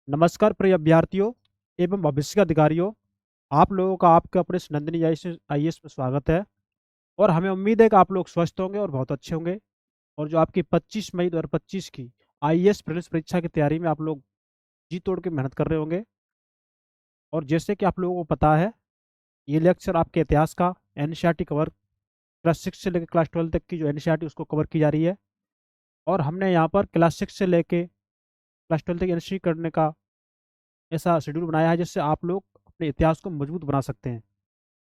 नमस्कार प्रिय अभ्यर्थियों एवं भविष्य के अधिकारियों। आप लोगों का आपके अपने इस नंदिनी आईएएस में स्वागत है। और हमें उम्मीद है कि आप लोग स्वस्थ होंगे और बहुत अच्छे होंगे। और जो आपकी 25 मई 2025 की आईएएस प्रीलिम्स परीक्षा की तैयारी में आप लोग जी तोड़ के मेहनत कर रहे होंगे। और जैसे कि आप लोगों को पता है, ये लेक्चर आपके इतिहास का एनसीईआरटी कवर क्लास 6 से लेकर क्लास 12 तक की जो एनसीईआरटी उसको कवर की जा रही है। और हमने यहाँ पर क्लास 6 से लेके क्लास 12 तक एनसीईआरटी करने का ऐसा शेड्यूल बनाया है जिससे आप लोग अपने इतिहास को मजबूत बना सकते हैं।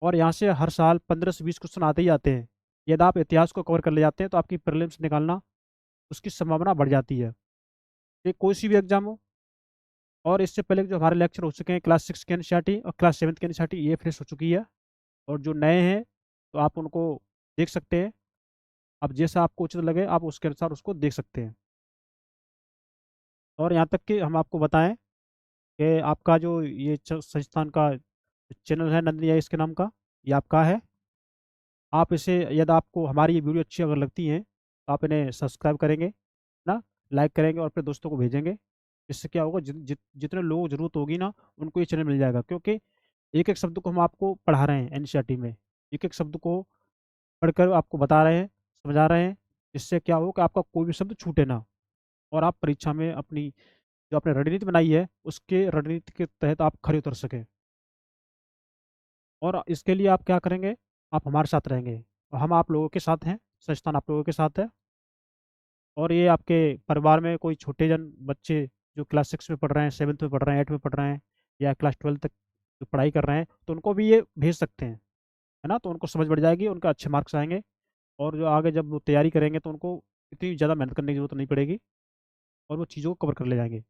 और यहाँ से हर साल 15 से 20 क्वेश्चन आते ही आते हैं। यदि आप इतिहास को कवर कर ले जाते हैं तो आपकी प्रीलिम्स निकालना उसकी संभावना बढ़ जाती है। ये कोई सी भी एग्जाम हो। और इससे पहले जो हमारे लेक्चर हो चुके हैं क्लास 6 की एनसीईआरटी और क्लास 7 की एनसीईआरटी ये फिनिश हो चुकी है। और जो नए हैं तो आप उनको देख सकते हैं। अब जैसा आपको उचित लगे आप उसके अनुसार उसको देख सकते हैं। और यहाँ तक कि हम आपको बताएं कि आपका जो ये संस्थान का चैनल है नंदिनी आई इसके नाम का, ये आपका है। आप इसे, यदि आपको हमारी ये वीडियो अच्छी अगर लगती हैं तो आप इन्हें सब्सक्राइब करेंगे ना, लाइक करेंगे और अपने दोस्तों को भेजेंगे। इससे क्या होगा, जितने लोगों को जरूरत होगी ना उनको ये चैनल मिल जाएगा, क्योंकि एक एक शब्द को हम आपको पढ़ा रहे हैं एनसीईआरटी में। एक एक शब्द को पढ़कर आपको बता रहे हैं, समझा रहे हैं। जिससे क्या हो कि आपका कोई भी शब्द छूटे ना। और आप परीक्षा में अपनी जो आपने रणनीति बनाई है उसके रणनीति के तहत आप खरे उतर सकें। और इसके लिए आप क्या करेंगे, आप हमारे साथ रहेंगे और हम आप लोगों के साथ हैं, संस्थान आप लोगों के साथ है। और ये आपके परिवार में कोई छोटे जन बच्चे जो क्लास 6 में पढ़ रहे हैं, 7th में पढ़ रहे हैं, 8th में पढ़ रहे हैं, या क्लास 12 तक जो पढ़ाई कर रहे हैं तो उनको भी ये भेज सकते हैं, है ना। तो उनको समझ बढ़ जाएगी, उनका अच्छे मार्क्स आएंगे। और जो आगे जब वो तैयारी करेंगे तो उनको इतनी ज़्यादा मेहनत करने की जरूरत नहीं पड़ेगी और वो चीज़ों को कवर कर ले जाएंगे।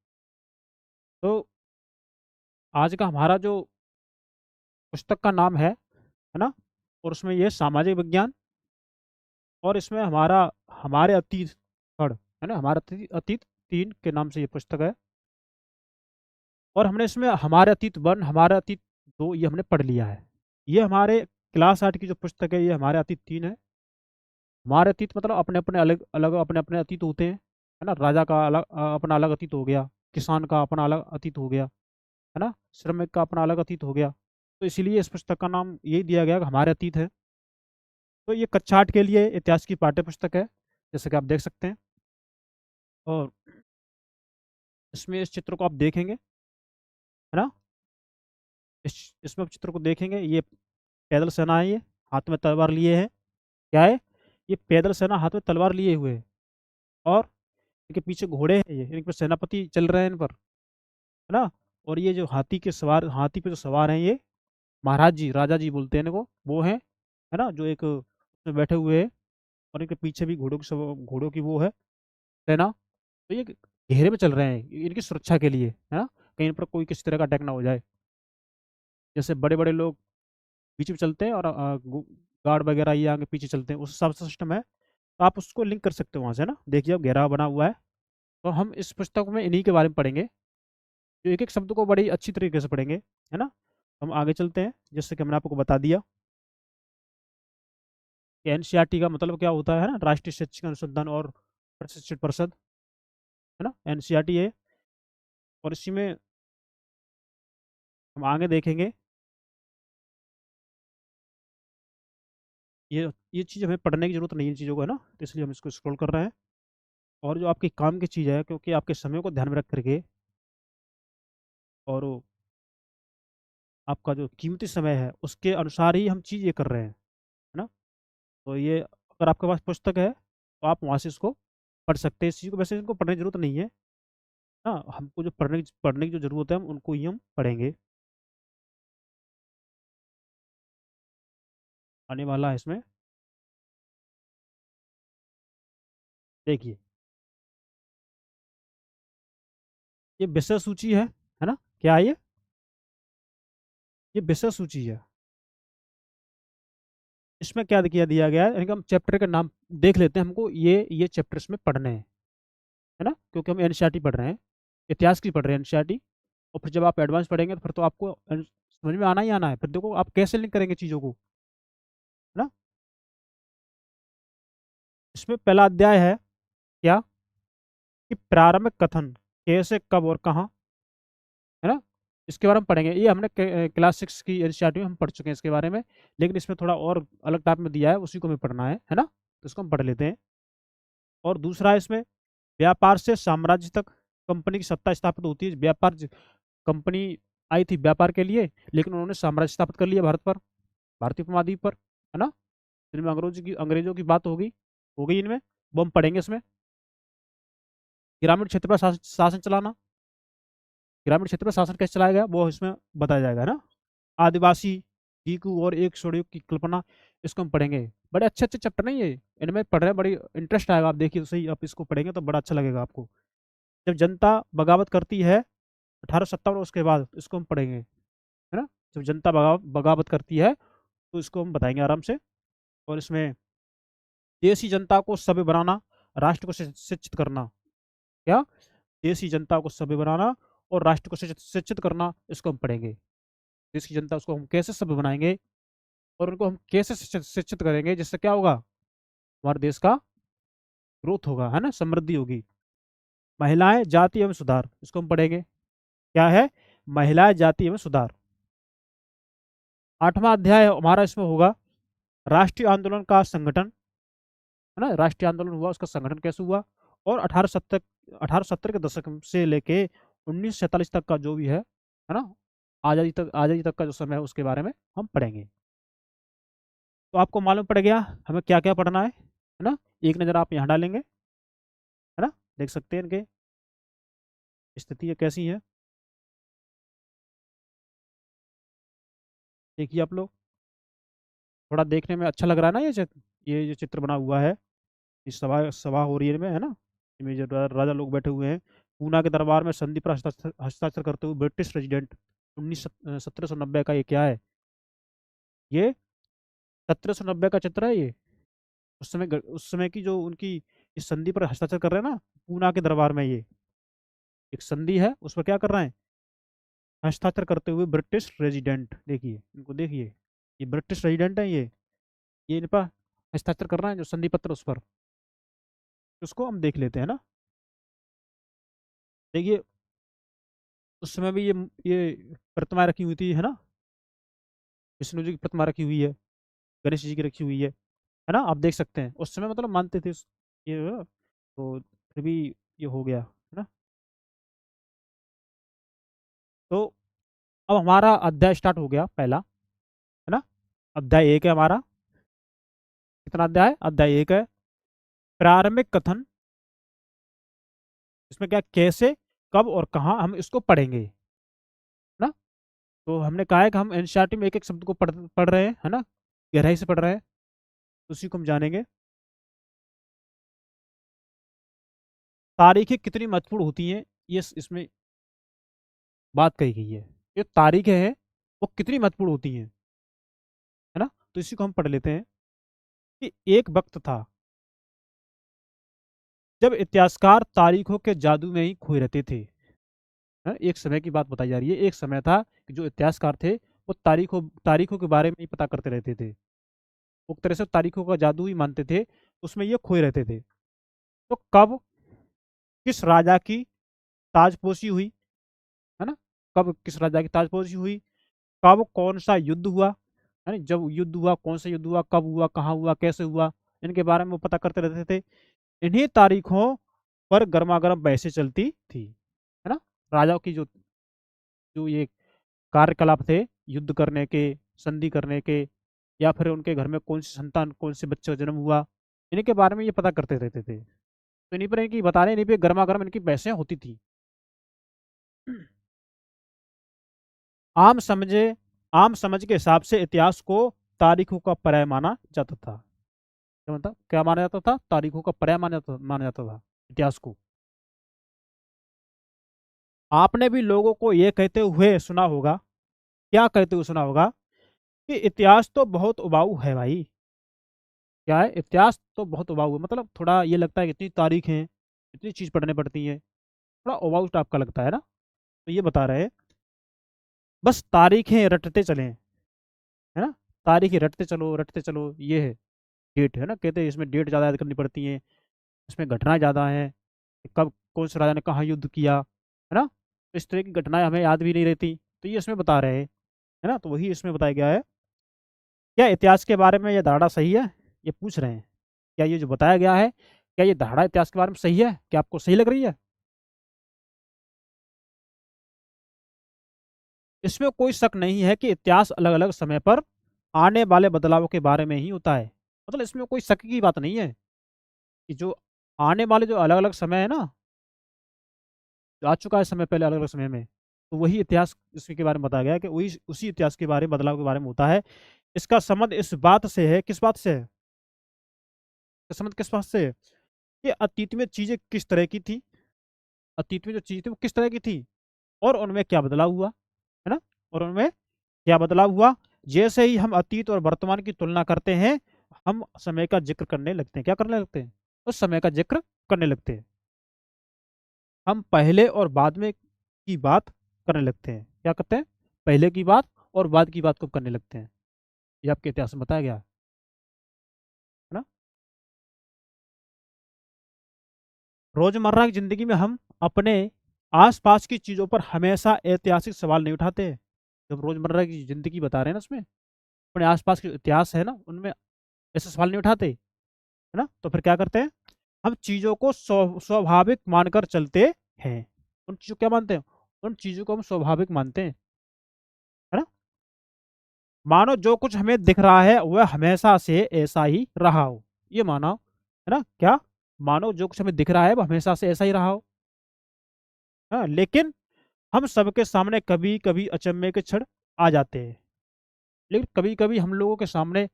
तो आज का हमारा जो पुस्तक का नाम है ना, और उसमें ये सामाजिक विज्ञान। और इसमें हमारे अतीत खड़, है ना, हमारा अतीत 3 के नाम से ये पुस्तक है। और हमने इसमें हमारे अतीत 1, हमारे अतीत 2 ये हमने पढ़ लिया है। ये हमारे क्लास 8 की जो पुस्तक है ये हमारे अतीत 3 है। हमारे अतीत मतलब अपने अपने अलग अलग अपने अपने अतीत होते हैं, है ना। राजा का अलग अपना अलग अतीत हो गया, किसान का अपना अलग अतीत हो गया, है ना, श्रमिक का अपना अलग अतीत हो गया। तो इसीलिए इस पुस्तक का नाम यही दिया गया कि हमारे अतीत है। तो ये कक्षा 8 के लिए इतिहास की पाठ्य पुस्तक है, जैसे कि आप देख सकते हैं। और इसमें इस चित्र को आप देखेंगे, है ना। इसमें आप चित्र को देखेंगे, ये पैदल सेना है, ये हाथ में तलवार लिए है। क्या है, ये पैदल सेना हाथ में तलवार लिए हुए है। और इनके पीछे घोड़े हैं, ये इन पर सेनापति चल रहे हैं इन पर, है ना। और ये जो हाथी पे जो सवार हैं ये महाराज जी, राजा जी बोलते हैं इनको, वो हैं, है ना, जो एक उसमें बैठे हुए हैं। और इनके पीछे भी घोड़ों की वो है सेना। तो ये घेरे में चल रहे हैं इनकी सुरक्षा के लिए, है ना, कहीं पर कोई किसी तरह का अटैक ना हो जाए। जैसे बड़े बड़े लोग बीच में चलते हैं और गार्ड वगैरह ये आगे पीछे चलते हैं, उस हिसाब से सिस्टम है। तो आप उसको लिंक कर सकते हो वहाँ से ना, देखिए अब घेराव बना हुआ है। तो हम इस पुस्तक में इन्हीं के बारे में पढ़ेंगे, जो एक एक शब्द को बड़ी अच्छी तरीके से पढ़ेंगे, है ना। हम आगे चलते हैं, जैसे कि हमने आपको बता दिया कि एनसीईआरटी का मतलब क्या होता है ना, राष्ट्रीय शैक्षिक अनुसंधान और प्रशिक्षण परिषद, है ना, एनसीईआरटी है। और इसी में हम आगे देखेंगे, ये चीज़ हमें पढ़ने की जरूरत नहीं है इन चीज़ों को, है ना, तो इसलिए हम इसको स्क्रॉल कर रहे हैं। और जो आपकी काम की चीज़ है, क्योंकि आपके समय को ध्यान में रख करके और आपका जो कीमती समय है उसके अनुसार ही हम चीज़ ये कर रहे हैं, है ना। तो ये अगर आपके पास पुस्तक है तो आप वहाँ से इसको पढ़ सकते हैं। इस चीज़ को वैसे इनको पढ़ने की जरूरत नहीं है ना, हमको जो पढ़ने की जो जरूरत है हम उनको ही हम पढ़ेंगे। आने वाला है इसमें, देखिए ये विषय सूची है ना, क्या है ये विषय सूची है। इसमें क्या किया दिया गया है, यानी कि हम चैप्टर का नाम देख लेते हैं, हमको ये चैप्टर इसमें पढ़ने हैं, है ना, क्योंकि हम एनसीईआरटी पढ़ रहे हैं, इतिहास की पढ़ रहे हैं एनसीईआरटी। और फिर जब आप एडवांस पढ़ेंगे तो फिर तो आपको समझ में आना ही आना है। फिर देखो आप कैसे लिंक करेंगे चीज़ों को, है ना। इसमें पहला अध्याय है क्या, कि प्रारंभिक कथन कैसे, कब और कहाँ, इसके बारे में पढ़ेंगे। ये हमने क्लास 6 की एनसीईआरटी में हम पढ़ चुके हैं इसके बारे में, लेकिन इसमें थोड़ा और अलग टाइप में दिया है, उसी को हमें पढ़ना है ना, तो इसको हम पढ़ लेते हैं। और दूसरा है इसमें, व्यापार से साम्राज्य तक कंपनी की सत्ता स्थापित होती है। कंपनी आई थी व्यापार के लिए, लेकिन उन्होंने साम्राज्य स्थापित कर लिया भारत पर, भारतीय उपमहाद्वीप पर, है ना। इनमें अंग्रेजों की बात हो गई इनमें, वो हम पढ़ेंगे इसमें। ग्रामीण क्षेत्र पर शासन चलाना, ग्रामीण क्षेत्र पर शासन कैसे चलाया गया वो इसमें बताया जाएगा, है ना। आदिवासी गीकू और एक स्वरयुग की कल्पना, इसको हम पढ़ेंगे। बड़े अच्छे अच्छे चैप्टर नहीं ये, इनमें पढ़ रहे हैं, बड़ी इंटरेस्ट आएगा, आप देखिए तो सही, आप इसको पढ़ेंगे तो बड़ा अच्छा लगेगा आपको। जब जनता बगावत करती है 1857, उसके बाद इसको हम पढ़ेंगे, है ना। जब जनता बगावत करती है तो इसको हम बताएंगे आराम से। और इसमें देसी जनता को सभ्य बनाना, राष्ट्र को शिक्षित करना, क्या, देसी जनता को सभ्य बनाना और राष्ट्र को शिक्षित करना, इसको हम पढ़ेंगे। देश की जनता, उसको हम कैसे सभ्य बनाएंगे और उनको हम कैसे शिक्षित करेंगे, जिससे क्या होगा, हमारे देश का ग्रोथ होगा, है ना, समृद्धि होगी। महिलाएं जाति एवं सुधार, इसको हम पढ़ेंगे। क्या है, महिलाएं जाति एवं सुधार। 8वां अध्याय हमारा इसमें होगा राष्ट्रीय आंदोलन का संगठन, है ना, राष्ट्रीय आंदोलन हुआ, उसका संगठन कैसे हुआ। और 1870 के दशक से लेके 1947 तक का जो भी है ना, आजादी तक का जो समय है, उसके बारे में हम पढ़ेंगे। तो आपको मालूम पड़ गया हमें क्या क्या पढ़ना है ना। एक नज़र आप यहाँ डालेंगे, है ना, देख सकते हैं इनके स्थिति कैसी है, देखिए आप लोग। थोड़ा देखने में अच्छा लग रहा है ना, ये जो चित्र बना हुआ है, इस सभा सभा हो रही है में, है ना। इसमें जो राजा लोग बैठे हुए हैं, पूना के दरबार में संधि पर हस्ताक्षर करते हुए ब्रिटिश रेजिडेंट। 1790 का ये क्या है, ये 1790 का चित्र है ये। उस समय की जो उनकी इस संधि पर हस्ताक्षर कर रहे हैं ना, पूना के दरबार में, ये एक संधि है, उस पर क्या कर रहे हैं, हस्ताक्षर करते हुए ब्रिटिश रेजिडेंट। देखिए इनको, देखिए ये ब्रिटिश रेजिडेंट है, ये इन पर हस्ताक्षर कर रहे हैं जो संधि पत्र उस पर, उसको हम देख लेते हैं ना। देखिए उस समय भी ये प्रतिमा रखी हुई थी, है ना, विष्णु जी की प्रतिमा रखी हुई है, गणेश जी की रखी हुई है ना, आप देख सकते हैं उस समय मतलब मानते थे ये, तो फिर भी ये हो गया, है ना। तो अब हमारा अध्याय स्टार्ट हो गया पहला, है ना। अध्याय 1 है हमारा, कितना अध्याय, अध्याय 1 है, प्रारंभिक कथन। इसमें क्या, कैसे, कब और कहाँ हम इसको पढ़ेंगे, है ना। तो हमने कहा है कि हम एनसीईआरटी में एक एक शब्द को पढ़ रहे हैं, है ना, गहराई से पढ़ रहे हैं, उसी को हम जानेंगे। तारीखें कितनी महत्वपूर्ण होती हैं, ये इसमें बात कही गई है। ये तारीखें हैं वो कितनी महत्वपूर्ण होती हैं, है ना, तो इसी को हम पढ़ लेते हैं। कि एक वक्त था जब इतिहासकार तारीखों के जादू में ही खोए रहते थे, है? एक समय की बात बताई जा रही है, एक समय था कि जो इतिहासकार थे वो तारीखों के बारे में ही पता करते रहते थे, एक तरह से तारीखों का जादू ही मानते थे, उसमें ये खोए रहते थे। तो कब किस राजा की ताजपोशी हुई, है ना, कब किस राजा की ताजपोशी हुई, कब कौन सा युद्ध हुआ, है ना, जब युद्ध हुआ, कौन सा युद्ध हुआ, कब हुआ, कहाँ हुआ, कैसे हुआ, इनके बारे में वो पता करते रहते थे। इन्हीं तारीखों पर गर्मा गर्म बहसें चलती थी, है ना। राजाओं की जो जो ये कार्यकलाप थे, युद्ध करने के, संधि करने के, या फिर उनके घर में कौन सी संतान, कौन से बच्चे का जन्म हुआ, इनके बारे में ये पता करते रहते थे। तो इन्हीं पर इनकी बता रहे, इन्हीं पे गर्मा गर्म इनकी बहसें होती थी। आम समझे आम समझ के हिसाब से इतिहास को तारीखों का पर्याय माना जाता था। क्या मतलब, क्या माना जाता था, तारीखों का पर्याय माना जाता था इतिहास को। आपने भी लोगों को ये कहते हुए सुना होगा, क्या कहते हुए सुना होगा, कि इतिहास तो बहुत उबाऊ है भाई। क्या है, इतिहास तो बहुत उबाऊ है, मतलब थोड़ा ये लगता है कि इतनी तारीख है, इतनी चीज पढ़ने पड़ती है, थोड़ा उबाऊ टाइप का लगता है ना। तो ये बता रहे हैं, बस तारीखें रटते चलें, है ना, तारीखें रटते चलो, ये है डेट, है ना, कहते हैं इसमें डेट ज़्यादा याद करनी पड़ती है, इसमें घटनाएं ज़्यादा हैं, कब कौन से राजा ने कहाँ युद्ध किया, है ना, तो इस तरह की घटनाएं हमें याद भी नहीं रहती। तो ये इसमें बता रहे हैं, है ना, तो वही इसमें बताया गया है। क्या इतिहास के बारे में ये धारणा सही है, ये पूछ रहे हैं। क्या ये जो बताया गया है, क्या ये धारणा इतिहास के बारे में सही है, क्या आपको सही लग रही है? इसमें कोई शक नहीं है कि इतिहास अलग अलग समय पर आने वाले बदलावों के बारे में ही होता है। मतलब इसमें कोई शक की बात नहीं है कि जो आने वाले जो अलग अलग समय है ना, जो आ चुका है समय पहले अलग अलग समय में, तो वही इतिहास इसके बारे में बताया गया है कि वही उसी इतिहास के बारे में, बदलाव के बारे में होता है। इसका संबंध इस बात से है, किस बात से है, इसका संबंध किस बात से है कि अतीत में चीजें किस तरह की थी, अतीत में जो चीजें थी वो किस तरह की थी, और उनमें क्या बदलाव हुआ, है ना, और उनमें क्या बदलाव हुआ। जैसे ही हम अतीत और वर्तमान की तुलना करते हैं, हम समय का जिक्र करने लगते हैं, क्या करने लगते हैं, उस समय का जिक्र करने लगते हैं। हम पहले और बाद में की बात करने लगते हैं, क्या करते हैं, पहले की बात और बाद की बात को करने लगते हैं। ये आपके इतिहास में बताया गया है ना। रोजमर्रा की जिंदगी में हम अपने आसपास की चीजों पर हमेशा ऐतिहासिक सवाल नहीं उठाते हैं। जब रोजमर्रा की जिंदगी बता रहे हैं ना, उसमें अपने आसपास के इतिहास है ना, उनमें ऐसे सवाल नहीं उठाते, है ना, तो फिर क्या करते हैं, हम चीजों को स्वाभाविक मानकर चलते हैं। उन चीजों को क्या मानते हैं, उन चीजों को हम स्वाभाविक मानते हैं, है ना। मानो जो कुछ हमें दिख रहा है वह हमेशा से ऐसा ही रहा हो, ये मानो, है ना, क्या, मानो जो कुछ हमें दिख रहा है वो हमेशा से ऐसा ही रहा हो। हाँ, लेकिन हम सबके सामने कभी कभी अचंभे के क्षण आ जाते हैं, लेकिन कभी कभी हम लोगों के सामने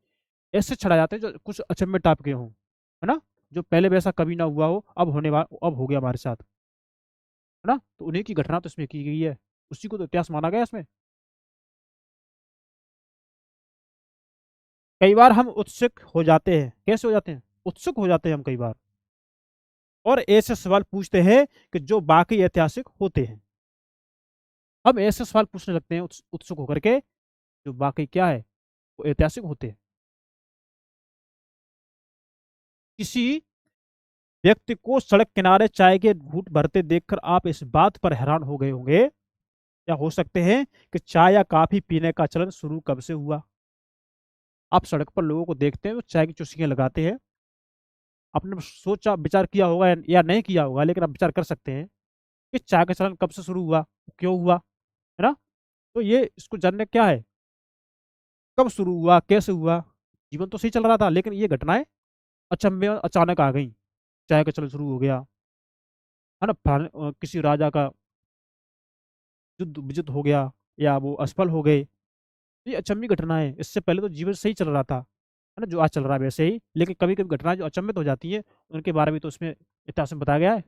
ऐसे क्षण आ जाते हैं जो कुछ अचंभे टाइप के हों, है ना, जो पहले वैसा कभी ना हुआ हो, अब होने वाला, अब हो गया हमारे साथ, है ना, तो उन्हीं की घटना तो इसमें की गई है, उसी को तो इतिहास माना गया इसमें। कई बार हम उत्सुक हो जाते हैं, कैसे हो जाते हैं, उत्सुक हो जाते हैं हम कई बार, और ऐसे सवाल पूछते हैं कि जो बाकी ऐतिहासिक होते हैं। हम ऐसे सवाल पूछने लगते हैं उत्सुक होकर के, जो बाकी क्या है, वो ऐतिहासिक होते हैं। किसी व्यक्ति को सड़क किनारे चाय के घूंट भरते देखकर आप इस बात पर हैरान हो गए होंगे, या हो सकते हैं कि चाय या कॉफी पीने का चलन शुरू कब से हुआ। आप सड़क पर लोगों को देखते हैं वो चाय की चुस्कियां लगाते हैं, आपने सोचा विचार किया होगा या नहीं किया होगा, लेकिन आप विचार कर सकते हैं कि चाय का चलन कब से शुरू हुआ, क्यों हुआ, है ना। तो ये इसको जानने क्या है, कब शुरू हुआ, कैसे हुआ। जीवन तो सही चल रहा था, लेकिन ये घटनाएं अचंभे और अचानक आ गई। चाय का चलन शुरू हो गया, है ना, किसी राजा का युद्ध विजित हो गया, या वो असफल हो गए। ये अचंभी घटना है, इससे पहले तो जीवन सही चल रहा था, है ना, जो आज चल रहा है वैसे ही, लेकिन कभी कभी घटनाएं जो अचंभित हो जाती है, उनके बारे में तो उसमें इतिहास में बताया गया है।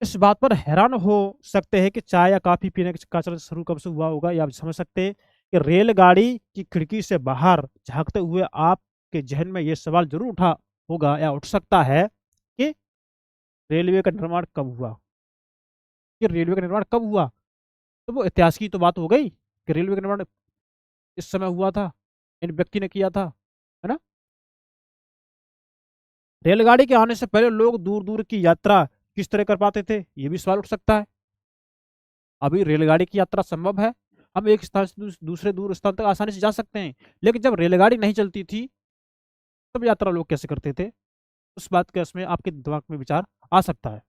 इस बात पर हैरान हो सकते हैं कि चाय या कॉफी पीने का चलन शुरू कब से हुआ होगा, या आप समझ सकते हैं कि रेलगाड़ी की खिड़की से बाहर झांकते हुए आपके जहन में यह सवाल जरूर उठा होगा या उठ सकता है कि रेलवे का निर्माण कब हुआ, कि रेलवे का निर्माण कब हुआ। तो वो इतिहास की तो बात हो गई कि रेलवे का निर्माण इस समय हुआ था, इन व्यक्ति ने किया था, है ना। रेलगाड़ी के आने से पहले लोग दूर दूर की यात्रा किस तरह कर पाते थे, ये भी सवाल उठ सकता है। अभी रेलगाड़ी की यात्रा संभव है, हम एक स्थान से दूसरे दूर स्थान तक आसानी से जा सकते हैं, लेकिन जब रेलगाड़ी नहीं चलती थी तब यात्रा लोग कैसे करते थे, उस बात का इसमें आपके दिमाग में विचार आ सकता है।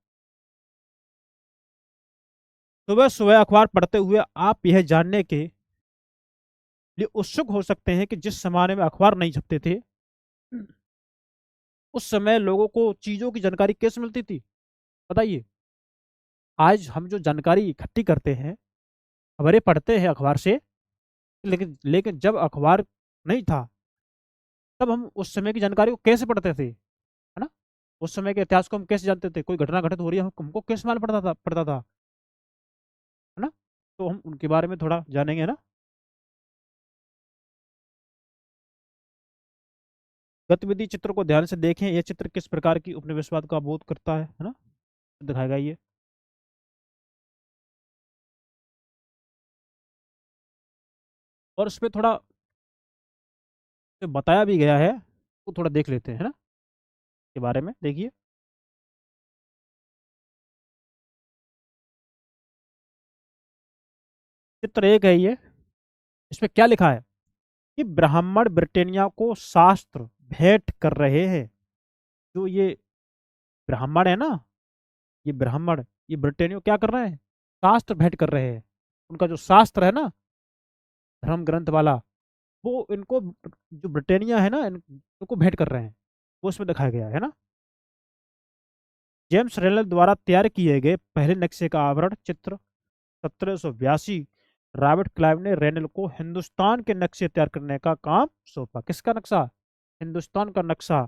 सुबह सुबह अखबार पढ़ते हुए आप यह जानने के लिए उत्सुक हो सकते हैं कि जिस जमाने में अखबार नहीं छपते थे, उस समय लोगों को चीजों की जानकारी कैसे मिलती थी, बताइए। आज हम जो जानकारी इकट्ठी करते हैं, खबरें पढ़ते हैं अखबार से, लेकिन लेकिन जब अखबार नहीं था, तब हम उस समय की जानकारी को कैसे पढ़ते थे, है ना, उस समय के इतिहास को हम कैसे जानते थे, कोई घटना घटित हो रही है हमको कैसे मालूम पड़ता था, है ना। तो हम उनके बारे में थोड़ा जानेंगे, है ना। गतिविधि चित्र को ध्यान से देखें, यह चित्र किस प्रकार की उपनिवेशवाद का बोध करता है ना, दिखाएगा ये। और उसमें थोड़ा जो बताया भी गया है वो थोड़ा देख लेते हैं, है ना, के बारे में देखिए। चित्र एक है ये। इसमें क्या लिखा है कि ब्राह्मण ब्रिटेनिया को शास्त्र भेंट कर रहे हैं। जो ये ब्राह्मण है ना, ये ब्राह्मण, ये ब्रिटेनिया क्या कर रहे हैं? शास्त्र भेंट कर रहे हैं। उनका जो शास्त्र है ना, धर्म ग्रंथ वाला, वो इनको, जो ब्रिटेनिया है ना, इनको भेंट कर रहे हैं। वो इसमें दिखाया गया है ना। जेम्स रेनल द्वारा तैयार किए गए पहले नक्शे का आवरण चित्र 1782, रॉबर्ट क्लाइव ने रेनल को हिंदुस्तान के नक्शे तैयार करने का काम सौंपा। किसका नक्शा? हिंदुस्तान का नक्शा।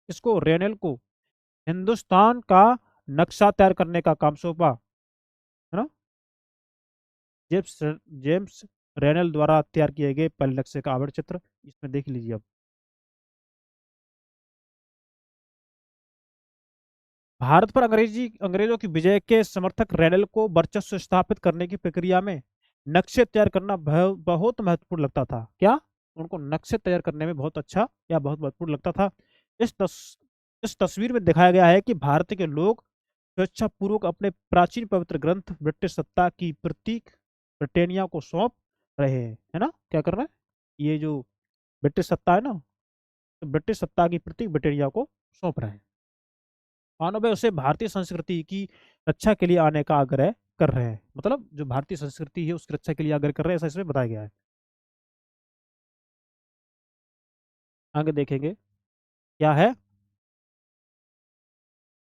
किसको? रेनल को हिंदुस्तान का नक्शा तैयार करने का काम सौंपा, है ना। जेम्स जेम्स रेनल द्वारा तैयार किए गए पहले नक्शे का आवरण चित्र, इसमें देख लीजिए अब। भारत पर अंग्रेजों की विजय के समर्थक रेनल को वर्चस्व स्थापित करने की प्रक्रिया में नक्शे तैयार करना बहुत महत्वपूर्ण लगता था। क्या? उनको नक्शे तैयार करने में बहुत अच्छा या बहुत महत्वपूर्ण लगता था। इस तस, इस तस्वीर में दिखाया गया है कि भारत के लोग स्वेच्छापूर्वक अपने प्राचीन पवित्र ग्रंथ ब्रिटिश सत्ता की प्रतीक ब्रिटेनिया को सौंप रहे हैं, है ना। क्या कर रहे हैं? ये जो ब्रिटिश सत्ता है ना, तो ब्रिटिश सत्ता की प्रतीक ब्रिटेनिया को सौंप रहे हैं। मानो भाई उसे भारतीय संस्कृति की रक्षा के लिए आने का आग्रह कर रहे हैं। मतलब जो भारतीय संस्कृति है उसकी रक्षा के लिए आग्रह कर रहे हैं, ऐसा इसमें बताया गया है। आगे देखेंगे क्या है।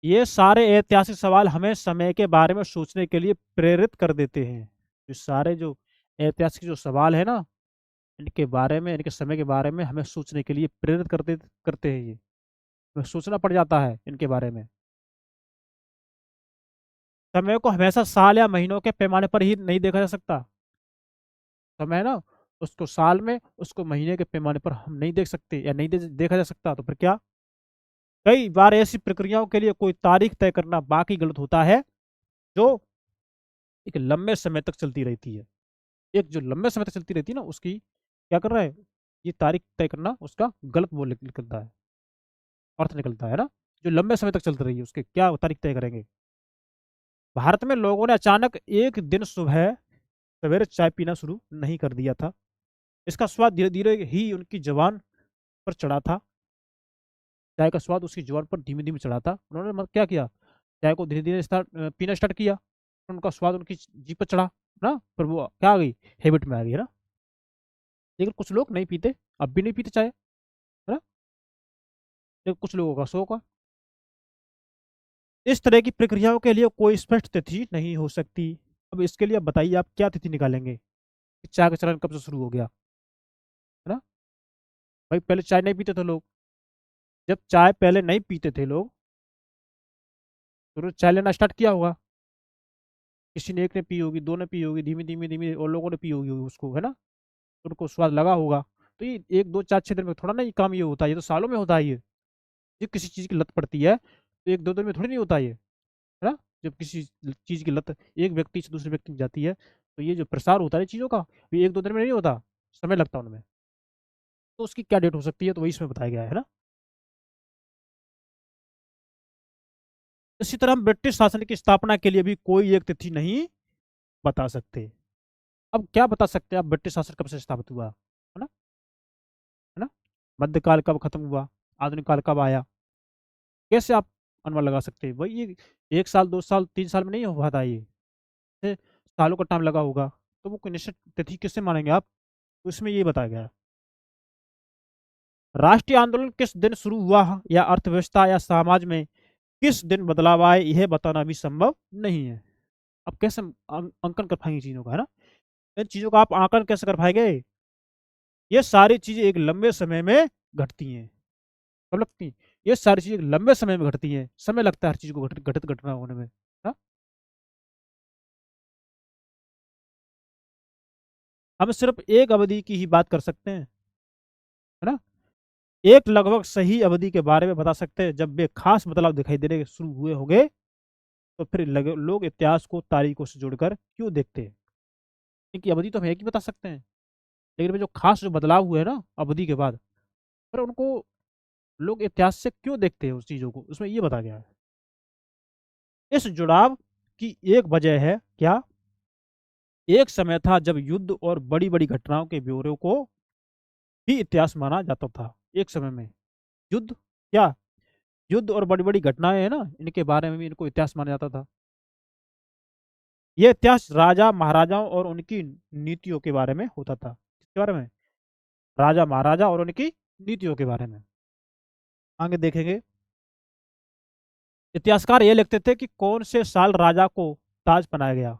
ये सारे ऐतिहासिक सवाल हमें समय के बारे में सोचने के लिए प्रेरित कर देते हैं। ये सारे जो ऐतिहासिक जो सवाल है ना, इनके बारे में, इनके समय के बारे में हमें सोचने के लिए प्रेरित करते हैं ये। हमें सोचना पड़ जाता है इनके बारे में। समय को हमेशा साल या महीनों के पैमाने पर ही नहीं देखा जा सकता। समय ना, उसको साल में, उसको महीने के पैमाने पर हम नहीं देख सकते या नहीं देखा जा सकता। तो फिर क्या? कई बार ऐसी प्रक्रियाओं के लिए कोई तारीख तय करना बाकी गलत होता है, जो एक लंबे समय तक चलती रहती है। एक जो लंबे समय तक चलती रहती है ना, उसकी क्या कर रहा है, ये तारीख तय करना उसका गलत वो निकलता है, अर्थ निकलता है ना। जो लंबे समय तक चलती रही है उसके क्या तारीख तय करेंगे। भारत में लोगों ने अचानक एक दिन सुबह सवेरे चाय पीना शुरू नहीं कर दिया था। इसका स्वाद धीरे धीरे ही उनकी जबान पर चढ़ा था। चाय का स्वाद उसकी जुबान पर धीमे धीमे चढ़ा था। उन्होंने मतलब क्या किया, चाय को धीरे धीरे पीना स्टार्ट किया, उनका स्वाद उनकी जीभ पर चढ़ा ना, पर वो क्या आ गई, हैबिट में आ गई, है ना। लेकिन कुछ लोग नहीं पीते, अब भी नहीं पीते चाय, है ना। लेकिन कुछ लोगों का शौक है। इस तरह की प्रक्रियाओं के लिए कोई स्पष्ट तिथि नहीं हो सकती। अब इसके लिए बताइए आप क्या तिथि निकालेंगे कि चाय का चलन कब से शुरू हो गया, है ना। भाई पहले चाय नहीं पीते थे लोग। जब चाय पहले नहीं पीते थे लोग, तो उन्होंने चाय लेना स्टार्ट किया होगा। किसी ने, एक ने पी होगी, दो ने पी होगी, धीमे धीमे धीमे और लोगों ने पी होगी उसको, है ना। तो उनको स्वाद लगा होगा। तो ये एक दो चार छह दिन में थोड़ा ना ये काम ये होता है, ये तो सालों में होता है ये। जब किसी चीज की लत पड़ती है तो एक दो दिन में थोड़ी नहीं होता ये, है ना। जब किसी चीज की लत एक व्यक्ति से दूसरे व्यक्ति में जाती है, तो ये जो प्रसार होता है चीजों का, ये एक दो दिन में नहीं होता, समय लगता है उनमें। तो उसकी क्या डेट हो सकती है, तो वही इसमें बताया गया है ना। इसी तरह हम ब्रिटिश शासन की स्थापना के लिए भी कोई एक तिथि नहीं बता सकते। अब क्या बता सकते हैं आप, ब्रिटिश शासन कब से स्थापित हुआ, है ना, है ना। मध्यकाल कब खत्म हुआ, आधुनिक काल कब आया, कैसे आप अनुमान लगा सकते हैं? वही ये 1 साल 2 साल 3 साल में नहीं हो पाता ये, से सालों का टाइम लगा होगा। तो वो कोई निश्चित तिथि किससे मानेंगे आप? तो इसमें ये बताया गया है। राष्ट्रीय आंदोलन किस दिन शुरू हुआ या अर्थव्यवस्था या समाज में किस दिन बदलाव आए, यह बताना भी संभव नहीं है। अब कैसे अंकन कर पाएंगे चीजों का, है ना। इन चीजों का आप आंकलन कैसे कर पाएंगे? ये सारी चीजें एक लंबे समय में घटती हैं। कब लगती हैं? ये सारी चीजें एक लंबे समय में घटती हैं, समय लगता है हर चीज को घटित घटना होने में, हाँ? हम सिर्फ एक अवधि की ही बात कर सकते हैं, है ना। एक लगभग सही अवधि के बारे में बता सकते हैं जब वे खास बदलाव दिखाई देने शुरू हुए होंगे। तो फिर लोग इतिहास को तारीखों से जोड़कर क्यों देखते हैं? इनकी अवधि तो हम एक ही बता सकते हैं, लेकिन वे जो खास जो बदलाव हुए ना अवधि के बाद, पर उनको लोग इतिहास से क्यों देखते हैं उस चीजों को, उसमें ये बताया गया है। इस जुड़ाव की एक वजह है क्या? एक समय था जब युद्ध और बड़ी बड़ी घटनाओं के ब्यौरे को भी इतिहास माना जाता था। एक समय में युद्ध, क्या युद्ध और बड़ी बड़ी घटनाएं हैं ना, इनके बारे में भी इनको इतिहास माना जाता था। यह इतिहास राजा महाराजाओं और उनकी नीतियों के बारे में होता था। किसके बारे में? राजा महाराजा और उनकी नीतियों के बारे में। आगे देखेंगे, इतिहासकार ये लिखते थे कि कौन से साल राजा को ताज पहनाया गया।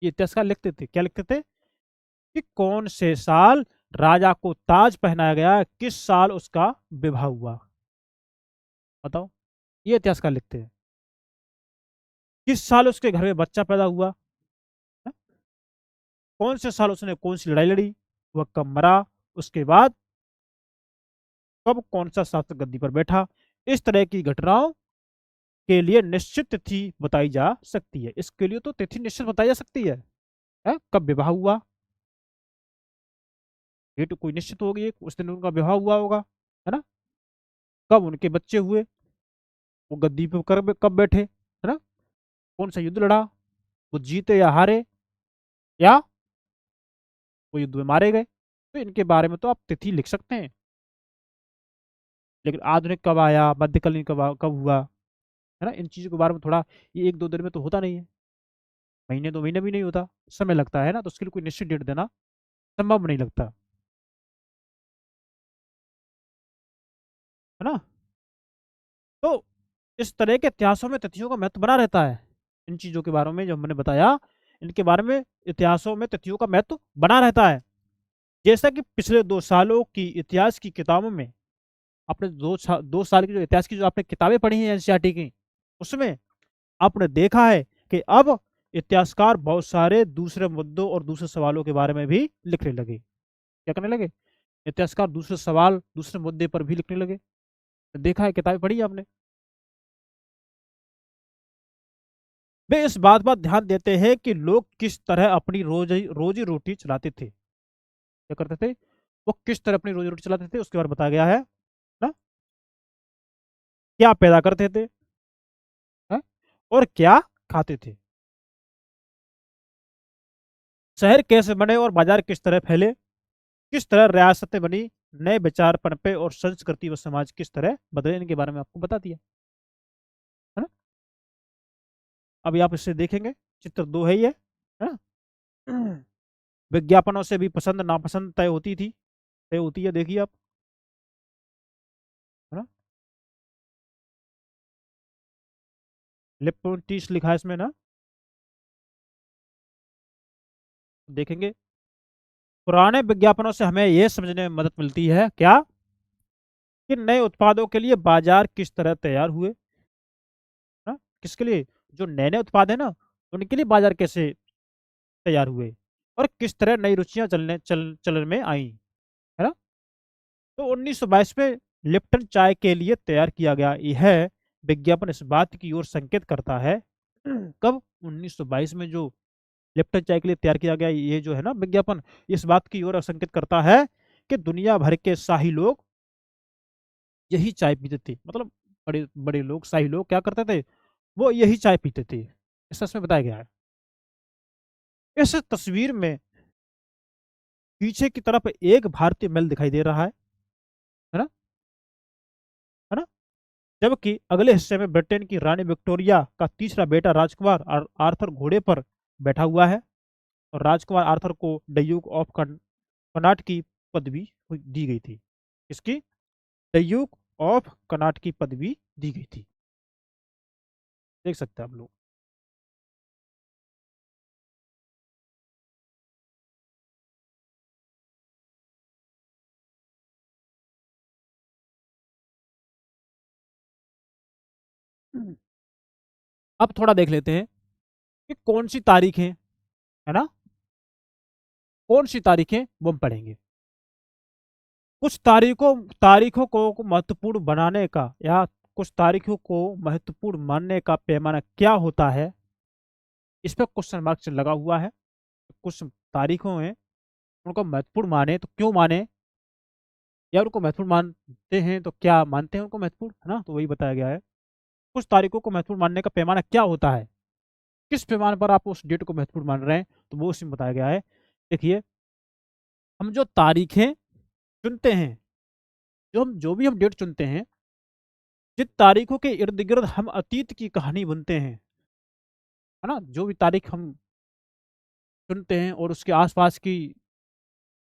ये इतिहासकार लिखते थे, क्या लिखते थे? कि कौन से साल राजा को ताज पहनाया गया, किस साल उसका विवाह हुआ। बताओ, ये इतिहासकार लिखते हैं। किस साल उसके घर में बच्चा पैदा हुआ है? कौन से साल उसने कौन सी लड़ाई लड़ी, वह कब मरा, उसके बाद कब कौन सा शासक गद्दी पर बैठा। इस तरह की घटनाओं के लिए निश्चित तिथि बताई जा सकती है। इसके लिए तो तिथि निश्चित बताई जा सकती है? कब विवाह हुआ, ये तो कोई निश्चित होगी, उस दिन उनका विवाह हुआ होगा, है ना। कब उनके बच्चे हुए, वो गद्दी पर कब बैठे, है ना। कौन सा युद्ध लड़ा, वो जीते या हारे, या वो युद्ध में मारे गए। तो इनके बारे में तो आप तिथि लिख सकते हैं। लेकिन आधुनिक कब आया, मध्यकालीन कब हुआ, है ना, इन चीजों के बारे में थोड़ा, ये एक दो दिन में तो होता नहीं है, महीने दो महीने भी नहीं होता, समय लगता है ना, तो उसके लिए कोई निश्चित डेट देना संभव नहीं लगता, है ना। तो इस तरह के इतिहासों में तिथियों का महत्व बना रहता है। इन चीजों के बारे में जो मैंने बताया, इनके बारे में इतिहासों में तिथियों का महत्व बना रहता है। जैसा कि पिछले 2 सालों की इतिहास की किताबों में, आपने 2 साल की जो इतिहास की जो आपने किताबें पढ़ी हैं एनसीईआरटी की, उसमें आपने देखा है कि अब इतिहासकार बहुत सारे दूसरे मुद्दों और दूसरे सवालों के बारे में भी लिखने लगे। क्या करने लगे? इतिहासकार दूसरे सवाल, दूसरे मुद्दे पर भी लिखने लगे। देखा है, किताबें पढ़ी है आपने। वे इस बात पर ध्यान देते हैं कि लोग किस तरह अपनी रोजी रोटी चलाते थे। क्या करते थे? वो किस तरह अपनी रोजी रोटी चलाते थे, उसके बारे में बताया गया है ना। क्या पैदा करते थे, है? और क्या खाते थे। शहर कैसे बने और बाजार किस तरह फैले, किस तरह रियासतें बनी, नए विचार पनपे और संस्कृति व समाज किस तरह बदले, इनके बारे में आपको बता दिया, है ना। अभी आप इससे देखेंगे, चित्र 2 है ये, है ना। विज्ञापनों से भी पसंद नापसंद तय होती है, देखिए आप, है ना। लिप्टन टीस लिखा है इसमें ना, देखेंगे। पुराने विज्ञापनों से हमें यह समझने में मदद मिलती है क्या, कि नए उत्पादों के लिए बाजार किस तरह तैयार हुए, ना। किसके लिए? जो नए नए उत्पाद है ना, उनके लिए बाजार कैसे तैयार हुए, और किस तरह नई रुचियां चलन में आई, है ना। तो 1922 में लिप्टन चाय के लिए तैयार किया गया यह विज्ञापन इस बात की ओर संकेत करता है, कब? 1922 में जो लिप्टन चाय के लिए तैयार किया गया ये जो है ना विज्ञापन, इस बात की ओर संकेत करता है कि दुनिया भर के शाही लोग यही चाय पीते थे। मतलब बड़े बड़े लोग, शाही लोग क्या करते थे, वो यही चाय पीते थे, ऐसा इसमें बताया गया है। इस तस्वीर में पीछे की तरफ एक भारतीय महल दिखाई दे रहा है ना, है ना। जबकि अगले हिस्से में ब्रिटेन की रानी विक्टोरिया का तीसरा बेटा राजकुमार आर्थर घोड़े पर बैठा हुआ है, और राजकुमार आर्थर को ड्यूक ऑफ कनाट की पदवी दी गई थी। इसकी ड्यूक ऑफ कनाट की पदवी दी गई थी, देख सकते हैं आप लोग। अब थोड़ा देख लेते हैं कि कौन सी तारीखें, है ना, कौन सी तारीखें वो हम पढ़ेंगे। कुछ तारीखों को महत्वपूर्ण बनाने का, या कुछ तारीखों को महत्वपूर्ण मानने का पैमाना क्या होता है, इस पर क्वेश्चन मार्क लगा हुआ है। कुछ तारीखों में उनको महत्वपूर्ण माने तो क्यों माने, या उनको महत्वपूर्ण मानते हैं तो क्या मानते हैं उनको महत्वपूर्ण, है ना, तो वही बताया गया है। कुछ तारीखों को महत्वपूर्ण मानने का पैमाना क्या होता है, किस पैमाने पर आप उस डेट को महत्वपूर्ण मान रहे हैं, तो वो उसमें बताया गया है। देखिए, हम जो तारीखें चुनते हैं, जो भी हम डेट चुनते हैं, जिन तारीखों के इर्द गिर्द हम अतीत की कहानी बुनते हैं, है ना, जो भी तारीख हम चुनते हैं और उसके आसपास की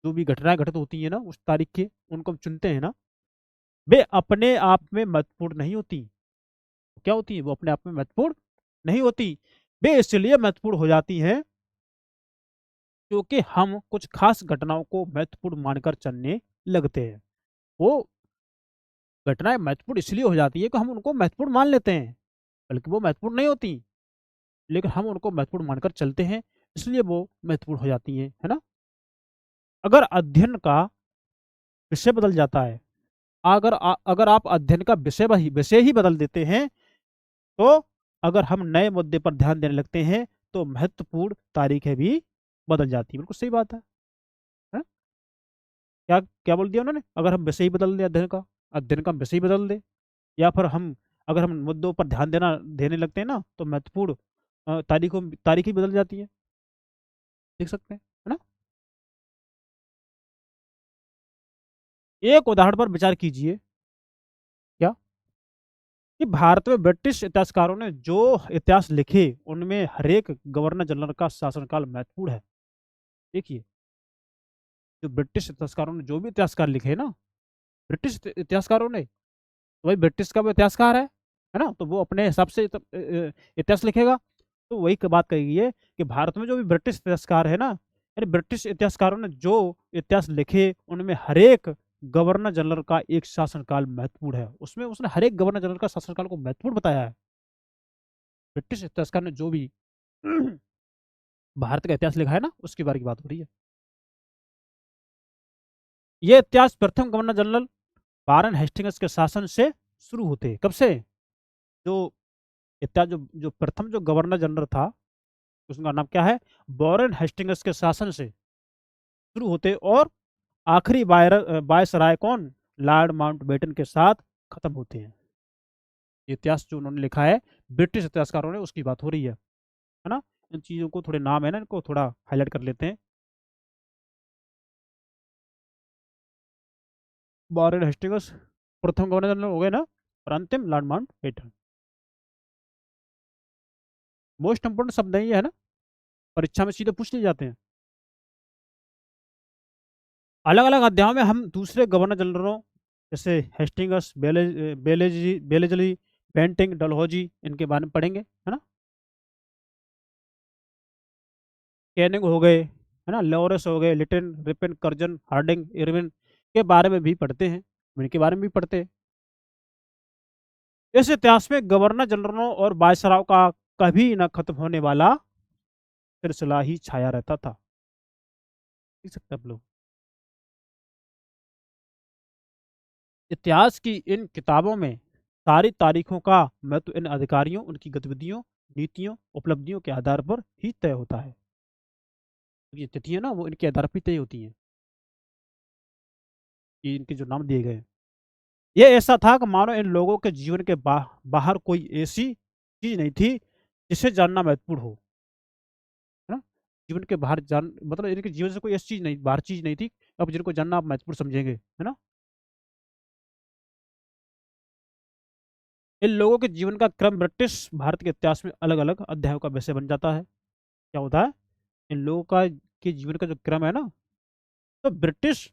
जो भी घटनाएं घटित होती है ना उस तारीख के, उनको हम चुनते हैं ना, वे अपने आप में महत्वपूर्ण नहीं होती। क्या होती है? वो अपने आप में महत्वपूर्ण नहीं होती। वे इसलिए महत्वपूर्ण हो जाती हैं क्योंकि हम कुछ खास घटनाओं को महत्वपूर्ण मानकर चलने लगते हैं। वो घटनाएं महत्वपूर्ण इसलिए हो जाती है कि हम उनको महत्वपूर्ण मान लेते हैं, बल्कि वो महत्वपूर्ण नहीं होती, लेकिन हम उनको महत्वपूर्ण मानकर चलते हैं, इसलिए वो महत्वपूर्ण हो जाती हैं, है ना। अगर अध्ययन का विषय बदल जाता है, अगर आप अध्ययन का विषय ही बदल देते हैं, तो अगर हम नए मुद्दे पर ध्यान देने लगते हैं, तो महत्वपूर्ण तारीखें भी बदल जाती है। बिल्कुल सही बात है। हैं? क्या क्या बोल दिया उन्होंने? अगर हम विषय ही बदल दें अध्ययन का विषय ही बदल दें, या फिर अगर हम मुद्दों पर ध्यान देने लगते हैं ना, तो महत्वपूर्ण तारीखें बदल जाती है। देख सकते हैं, है ना। एक उदाहरण पर विचार कीजिए। क्या? कि भारत में ब्रिटिश इतिहासकारों ने जो इतिहास लिखे, उनमें हरेक गवर्नर जनरल का शासनकाल महत्वपूर्ण है। देखिए, जो ब्रिटिश इतिहासकारों ने जो भी इतिहासकार लिखे ना, ब्रिटिश इतिहासकारों ने, वही ब्रिटिश का वो इतिहासकार है ना, तो वो अपने हिसाब से इतिहास लिखेगा। तो वही बात कही गई है कि भारत में जो भी ब्रिटिश इतिहासकार है ना, यानी ब्रिटिश इतिहासकारों ने जो इतिहास लिखे, उनमें हरेक गवर्नर जनरल का एक शासनकाल महत्वपूर्ण है। उसमें उसने हरेक गवर्नर जनरल का शासनकाल को महत्वपूर्ण बताया है। ब्रिटिश इतिहासकार ने जो भी भारत का इतिहास लिखा है ना, उसके बारे की बात हो रही है। ये इतिहास प्रथम गवर्नर जनरल वारन हेस्टिंग्स के शासन से शुरू होते हैं। कब से? जो इत्यादि जो प्रथम जो गवर्नर जनरल था, उसका नाम क्या है? वॉरेन हेस्टिंग्स के शासन से शुरू होते, और आखिरी वायसराय कौन? लॉर्ड माउंटबेटन के साथ खत्म होते हैं। ये इतिहास जो उन्होंने लिखा है ब्रिटिश इतिहासकारों ने, उसकी बात हो रही है ना। इन चीज़ों को थोड़े नाम है ना, इनको थोड़ा हाईलाइट कर लेते हैं। वॉरेन हेस्टिंग्स प्रथम गवर्नर जनरल हो गए ना, और अंतिम लॉर्ड माउंटबेटन। मोस्ट इंपोर्टेंट शब्द नहीं है ना, परीक्षा में सीधे पूछ लिए जाते हैं। अलग अलग अध्यायों में हम दूसरे गवर्नर जनरलों, जैसे हेस्टिंग्स, बेलेजली, बेंटिंग, डलहौजी, इनके बारे में पढ़ेंगे, है ना। कैनिंग हो गए, है ना, लॉरेंस हो गए, Lytton, Ripon, Curzon, Hardinge, Irwin के बारे में भी पढ़ते हैं, इनके बारे में भी पढ़ते हैं। इस इतिहास में गवर्नर जनरलों और वायसराय का कभी न खत्म होने वाला सिलसिला ही छाया रहता था। देख सकते हैं आप लोग। इतिहास की इन किताबों में सारी तारीखों का महत्व इन अधिकारियों, उनकी गतिविधियों, नीतियों, उपलब्धियों के आधार पर ही तय होता है। ये तिथियां ना, वो इनके आधार पर तय होती हैं, कि इनके जो नाम दिए गए हैं। ये ऐसा था कि मानो इन लोगों के जीवन के बाहर कोई ऐसी चीज नहीं थी जिसे जानना महत्वपूर्ण हो, है ना। जीवन के बाहर जान मतलब इनके जीवन से कोई ऐसी चीज नहीं, बाहर चीज नहीं थी अब जिनको जानना आप महत्वपूर्ण समझेंगे, है ना। इन लोगों के जीवन का क्रम ब्रिटिश भारत के इतिहास में अलग अलग अध्यायों का विषय बन जाता है। क्या होता है? इन लोगों का के जीवन का जो क्रम है ना, तो ब्रिटिश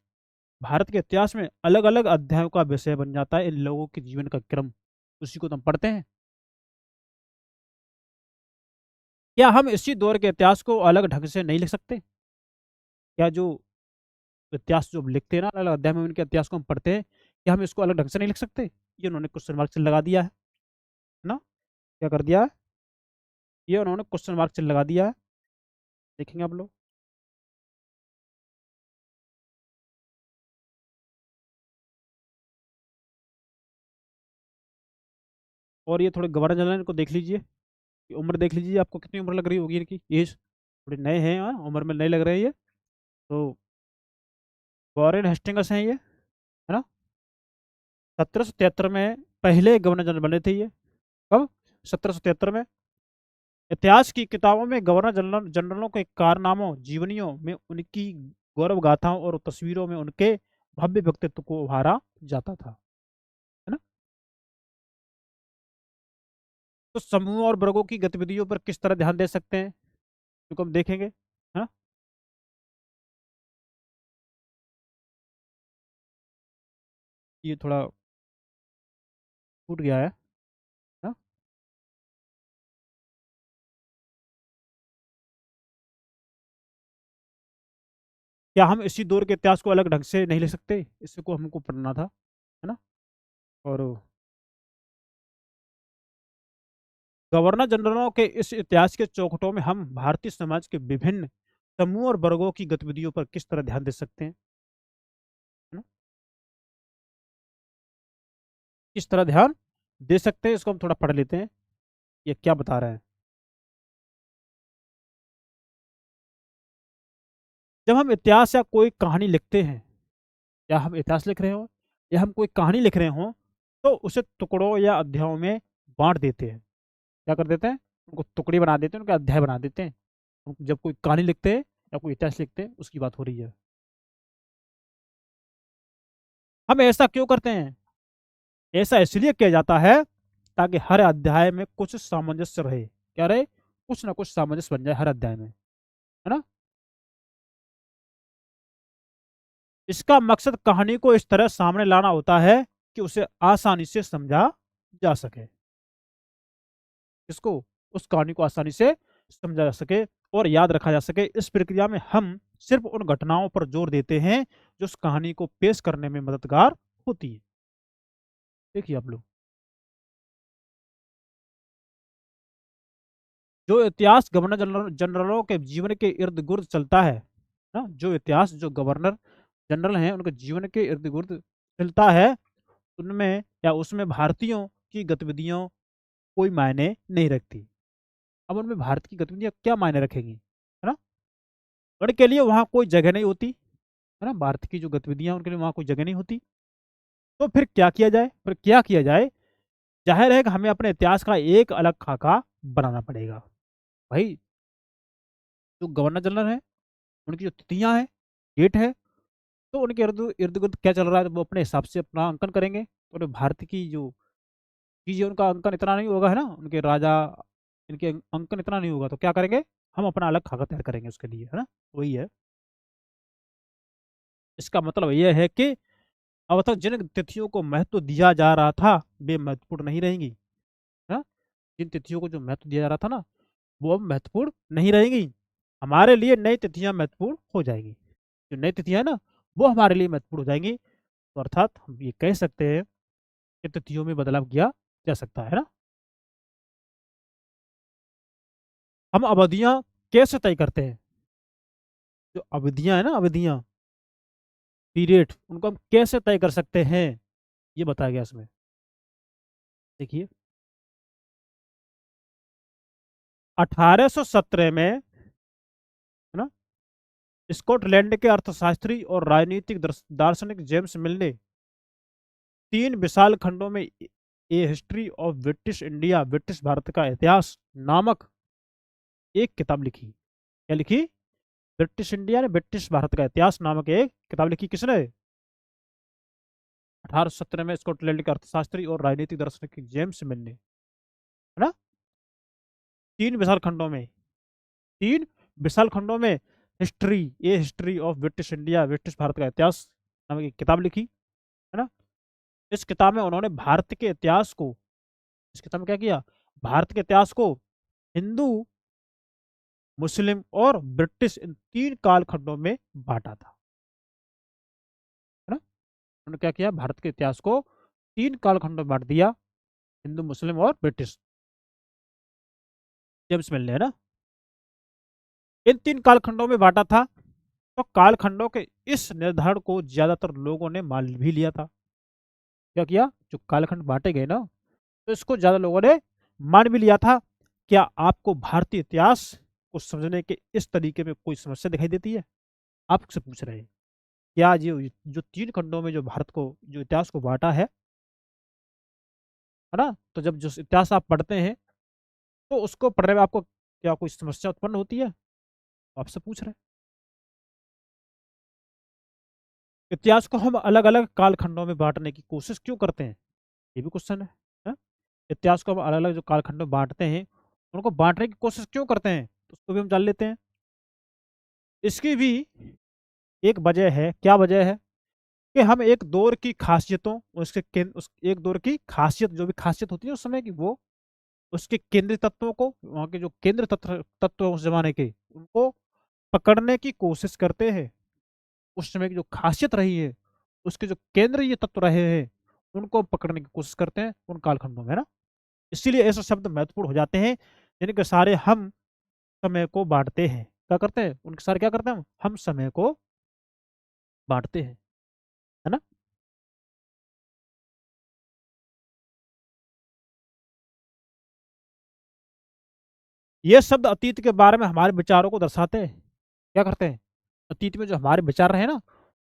भारत के इतिहास में अलग अलग अध्यायों का विषय बन जाता है इन लोगों के जीवन का क्रम। उसी को तो हम पढ़ते हैं। क्या हम इसी दौर के इतिहास को अलग ढंग से नहीं लिख सकते? क्या जो इतिहास जो हम लिखते हैं ना, अलग अध्याय में उनके इतिहास को हम पढ़ते हैं, क्या हम इसको अलग ढंग से नहीं लिख सकते? ये उन्होंने क्वेश्चन मार्क चिन्ह लगा दिया है ना। क्या कर दिया है? ये उन्होंने क्वेश्चन मार्क चिन्ह लगा दिया है। देखेंगे आप लोग। और ये थोड़े गवर्नर जनरल इनको देख लीजिए, ये उम्र देख लीजिए, आपको कितनी उम्र लग रही होगी इनकी एज। थोड़े नए हैं, हाँ, उम्र में नए लग रहे हैं ये। तो वॉरेन हेस्टिंग्स हैं ये, है ना। 1773 में पहले गवर्नर जनरल बने थे ये। कब? 1773 में। इतिहास की किताबों में गवर्नर जनरल जनरलों के कारनामों, जीवनियों में उनकी गौरव गाथाओं और तस्वीरों में उनके भव्य व्यक्तित्व को उभारा जाता था, है ना। तो समूह और वर्गों की गतिविधियों पर किस तरह ध्यान दे सकते हैं, क्योंकि हम देखेंगे, है ना। ये थोड़ा छूट गया है ना। क्या हम इसी दौर के इतिहास को अलग ढंग से नहीं ले सकते, इसी को हमको पढ़ना था, है ना। और गवर्नर जनरलों के इस इतिहास के चौखटों में हम भारतीय समाज के विभिन्न समूह और वर्गों की गतिविधियों पर किस तरह ध्यान दे सकते हैं, है ना? किस तरह ध्यान दे सकते हैं, इसको हम थोड़ा पढ़ लेते हैं, ये क्या बता रहे हैं। जब हम इतिहास या कोई कहानी लिखते हैं, या हम इतिहास लिख रहे हो या हम कोई कहानी लिख रहे हो, तो उसे टुकड़ों या अध्यायों में बांट देते हैं। क्या कर देते हैं, उनको टुकड़ी बना देते हैं, उनके अध्याय बना देते हैं। जब कोई कहानी लिखते हैं या कोई इतिहास लिखते हैं, उसकी बात हो रही है। हम ऐसा क्यों करते हैं, ऐसा इसलिए किया जाता है ताकि हर अध्याय में कुछ सामंजस्य रहे। क्या रहे, कुछ ना कुछ सामंजस्य बन जाए हर अध्याय में, है ना। इसका मकसद कहानी को इस तरह सामने लाना होता है कि उसे आसानी से समझा जा सके। इसको, उस कहानी को आसानी से समझा जा सके और याद रखा जा सके। इस प्रक्रिया में हम सिर्फ उन घटनाओं पर जोर देते हैं जो उस कहानी को पेश करने में मददगार होती है। देखिए आप लोग, जो इतिहास गवर्नर जनरलों के जीवन के इर्द गिर्द चलता है ना, जो इतिहास जो गवर्नर जनरल हैं उनके जीवन के इर्द गिर्द चलता है, उनमें या उसमें भारतीयों की गतिविधियों कोई मायने नहीं रखती। अब उनमें भारत की गतिविधियां क्या मायने रखेंगी, है ना। उनके लिए वहाँ कोई जगह नहीं होती, है ना। भारत की जो गतिविधियां उनके लिए वहाँ कोई जगह नहीं होती। तो फिर क्या किया जाए, फिर क्या किया जाए। जाहिर है कि हमें अपने इतिहास का एक अलग खाका बनाना पड़ेगा। भाई, जो गवर्नर जनरल है, उनकी जो तिथियां हैं, डेट है, तो उनके इर्द इर्द गिर्द क्या चल रहा है, तो वो अपने हिसाब से अपना अंकन करेंगे। और भारत की जो चीज़ें, उनका अंकन इतना नहीं होगा, है ना, उनके राजा, इनके अंकन इतना नहीं होगा, तो क्या करेंगे, हम अपना अलग खाका तैयार करेंगे उसके लिए, है ना। वही है, इसका मतलब यह है कि अब तक जिन तिथियों को महत्व दिया जा रहा था वे महत्वपूर्ण नहीं रहेंगी, है ना। जिन तिथियों को जो महत्व दिया जा रहा था ना, वो अब महत्वपूर्ण नहीं रहेंगी। हमारे लिए नई तिथियां महत्वपूर्ण हो जाएंगी। जो नई तिथियां है ना, वो हमारे लिए महत्वपूर्ण हो जाएंगी। तो अर्थात हम ये कह सकते हैं कि तिथियों में बदलाव किया जा सकता है ना। हम अवधियां कैसे तय करते हैं, जो अवधियां है ना, अवधियां, पीरियड, उनको हम कैसे तय कर सकते हैं, ये बताया गया इसमें। देखिए, 1817 में, है ना, स्कॉटलैंड के अर्थशास्त्री और राजनीतिक दार्शनिक जेम्स मिल ने 3 विशाल खंडों में a history of British India, British Bharat का इतिहास नामक एक किताब लिखी। क्या लिखी, ब्रिटिश इंडिया ने ब्रिटिश भारत का इतिहास नामक एक किताब लिखी। किसने, 1817 में स्कॉटलैंड के अर्थशास्त्री और राजनीतिक दार्शनिक जेम्स मिल ने, है ना। 3 विशाल खंडों में, 3 विशाल खंडों में history, A history of British India, British Bharat का इतिहास नामक एक किताब लिखी, है ना। इस किताब में उन्होंने भारत के इतिहास को, इस किताब में क्या किया, भारत के इतिहास को हिंदू, मुस्लिम और ब्रिटिश, इन 3 कालखंडों में बांटा था, है ना। उन्होंने क्या किया, भारत के इतिहास को 3 कालखंडों में बांट दिया, हिंदू, मुस्लिम और ब्रिटिश, जेम्स मिल ने, है ना। इन 3 कालखंडों में बांटा था। तो कालखंडों के इस निर्धारण को ज्यादातर लोगों ने मान भी लिया था। क्या किया, जो कालखंड बांटे गए ना, तो इसको ज्यादा लोगों ने मान भी लिया था। क्या आपको भारतीय इतिहास को समझने के इस तरीके में कोई समस्या दिखाई देती है, आपसे पूछ रहे हैं। क्या ये जो 3 खंडों में जो भारत को, जो इतिहास को बांटा है ना, तो जब जो इतिहास आप पढ़ते हैं, तो उसको पढ़ने में आपको क्या कोई समस्या उत्पन्न होती है? आपसे पूछ रहे हैं। इतिहास को हम अलग अलग कालखंडों में बांटने की कोशिश क्यों करते हैं? ये भी क्वेश्चन है। हाँ? इतिहास को हम अलग अलग जो कालखंडों में बांटते हैं, उनको बांटने की कोशिश क्यों करते हैं, तो उसको भी हम जान लेते हैं। इसकी भी एक वजह है। क्या वजह है? कि हम एक दौर की खासियतों, उस एक दौर की खासियत, जो भी खासियत होती है उस समय की, वो उसके केंद्रीय तत्वों को, वहाँ के जो केंद्र तत्व तत्व हैं उस जमाने के, उनको पकड़ने की कोशिश करते हैं। उस समय की जो खासियत रही है, उसके जो केंद्रीय तत्व रहे हैं, उनको पकड़ने की कोशिश करते हैं उन कालखंडों में, है ना। इसीलिए ऐसे शब्द महत्वपूर्ण हो जाते हैं, जिनके सारे हम समय को बांटते हैं। क्या करते हैं उनके सारे, क्या करते हैं हम समय को बांटते हैं, है ना। ये शब्द अतीत के बारे में हमारे विचारों को दर्शाते हैं। क्या करते हैं, अतीत में जो हमारे विचार रहे ना,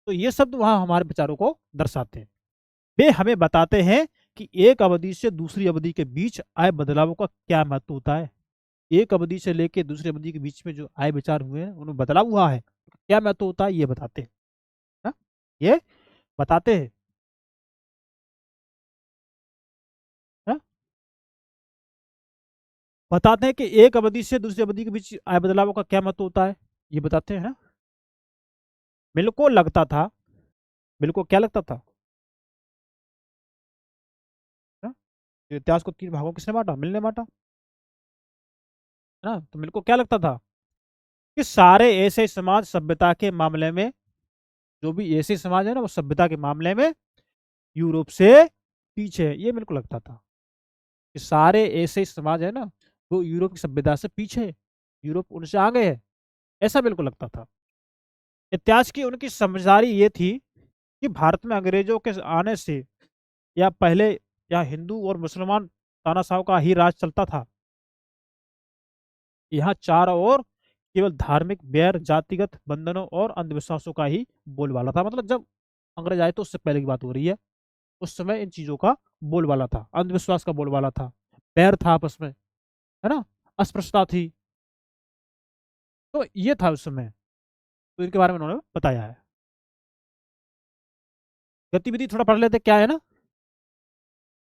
तो ये शब्द वहाँ हमारे विचारों को दर्शाते हैं। वे हमें बताते हैं कि एक अवधि से दूसरी अवधि के बीच आए बदलावों का क्या महत्व होता है। एक अवधि से लेके दूसरी अवधि के बीच में जो आए विचार हुए हैं, उनमें बदलाव हुआ है, क्या महत्व होता है, ये बताते हैं ना? ये बताते हैं ना? बताते हैं कि एक अवधि से दूसरी अवधि के बीच आए बदलावों का क्या महत्व होता है, ये बताते हैं ना। मिल को लगता था, मिल को क्या लगता था ना? इतिहास को तीन भागों किसने बांटा, मिल ने बांटा, है ना। तो मिल को क्या लगता था कि सारे ऐसे समाज सभ्यता के मामले में, जो भी ऐसे समाज है ना, वो सभ्यता के मामले में यूरोप से पीछे है। ये मेरे को लगता था कि सारे ऐसे समाज है ना, वो यूरोप की सभ्यता से पीछे है, यूरोप उनसे आगे है, ऐसा मेरे को लगता था। इतिहास की उनकी समझदारी ये थी कि भारत में अंग्रेजों के आने से या पहले, या हिंदू और मुसलमान तानाशाह का ही राज चलता था। यहाँ चारों ओर केवल धार्मिक बैर, जातिगत बंधनों और अंधविश्वासों का ही बोलबाला था। मतलब जब अंग्रेज आए तो उससे पहले की बात हो रही है, उस समय इन चीजों का बोलबाला था, अंधविश्वास का बोलबाला था, बैर था आपस में, है ना, अस्पृश्यता थी। तो ये था उस समय, तो इनके बारे में उन्होंने बताया है। गतिविधि थोड़ा पढ़ लेते, क्या है ना,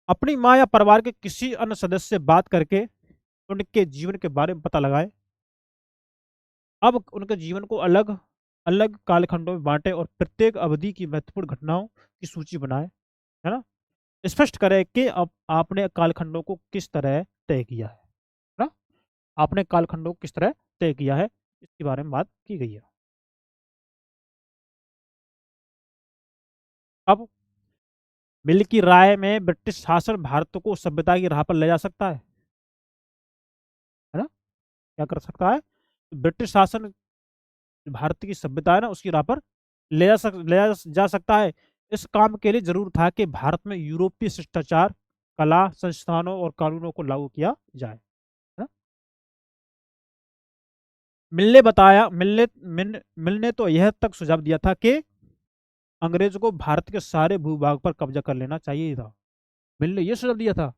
अपनी माँ या परिवार के किसी अन्य सदस्य से बात करके उनके जीवन के बारे में पता लगाए। अब उनके जीवन को अलग अलग कालखंडों में बांटे और प्रत्येक अवधि की महत्वपूर्ण घटनाओं की सूची बनाए, है ना। स्पष्ट करें कि अब आपने कालखंडों को किस तरह तय किया है ना, आपने कालखंडों को किस तरह तय किया है, इसके बारे में बात की गई है। अब मिल की राय में ब्रिटिश शासन भारत को सभ्यता की राह पर ले जा सकता है ना, क्या कर सकता है, ब्रिटिश शासन भारत की सभ्यता है ना, उसकी राह पर ले जा सकता है। इस काम के लिए जरूर था कि भारत में यूरोपीय शिष्टाचार, कला, संस्थानों और कानूनों को लागू किया जाए, है ना? मिलने तो यह तक सुझाव दिया था कि अंग्रेजों को भारत के सारे भूभाग पर कब्जा कर लेना चाहिए था। मिल ने यह सुझाव दिया था,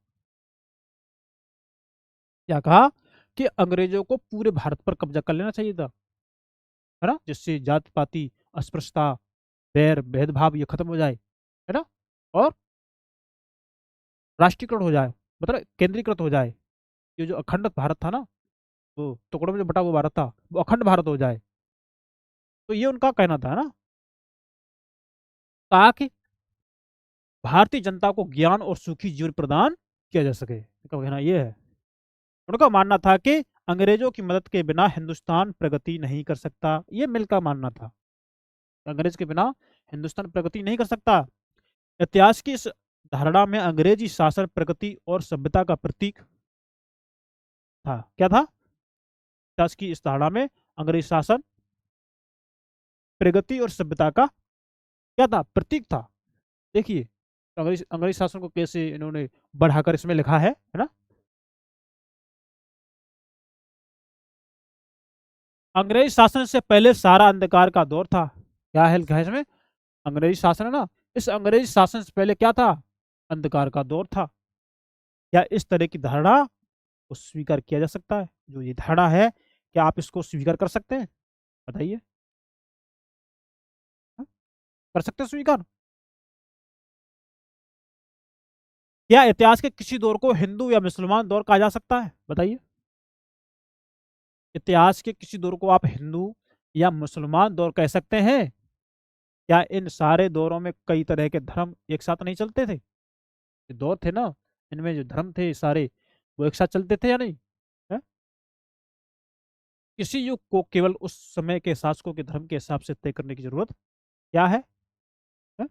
क्या कहा, कि अंग्रेजों को पूरे भारत पर कब्जा कर लेना चाहिए था, है ना, जिससे जाति पाति, अस्पृश्यता, बैर, भेदभाव ये खत्म हो जाए, है ना, और राष्ट्रीयकरण हो जाए, मतलब केंद्रीकृत हो जाए। ये जो अखंड भारत था ना, वो टुकड़ों में जो बटा हुआ भारत था, वो अखंड भारत हो जाए। तो ये उनका कहना था ना, ताकि भारतीय जनता को ज्ञान और सुखी जीवन प्रदान किया जा सके, इनका कहना ये है। उनका मानना था कि अंग्रेजों की मदद के बिना हिंदुस्तान प्रगति नहीं कर सकता, ये मिल का मानना था। अंग्रेज के बिना हिंदुस्तान प्रगति नहीं कर सकता। इतिहास की इस धारणा में अंग्रेजी शासन प्रगति और सभ्यता का प्रतीक था। क्या था? इतिहास की इस धारणा में अंग्रेजी शासन प्रगति और सभ्यता का क्या था, प्रतीक था। देखिए, अंग्रेज अंग्रेज शासन को कैसे इन्होंने बढ़ाकर इसमें लिखा है ना। अंग्रेज शासन से पहले सारा अंधकार का दौर था। क्या है लिखा है इसमें, अंग्रेजी शासन है ना, इस अंग्रेजी शासन से पहले क्या था, अंधकार का दौर था। या इस तरह की धारणा को स्वीकार किया जा सकता है? जो ये धारणा है, क्या आप इसको स्वीकार कर सकते हैं? बताइए। हाँ, कर सकते हैं स्वीकार? क्या इतिहास के किसी दौर को हिंदू या मुसलमान दौर कहा जा सकता है? बताइए। इतिहास के किसी दौर को आप हिंदू या मुसलमान दौर कह सकते हैं? क्या इन सारे दौरों में कई तरह के धर्म एक साथ नहीं चलते थे? ये दौर थे ना, इनमें जो धर्म थे सारे, वो एक साथ चलते थे या नहीं? है? किसी युग को केवल उस समय के शासकों के धर्म के हिसाब से तय करने की जरूरत क्या है? है?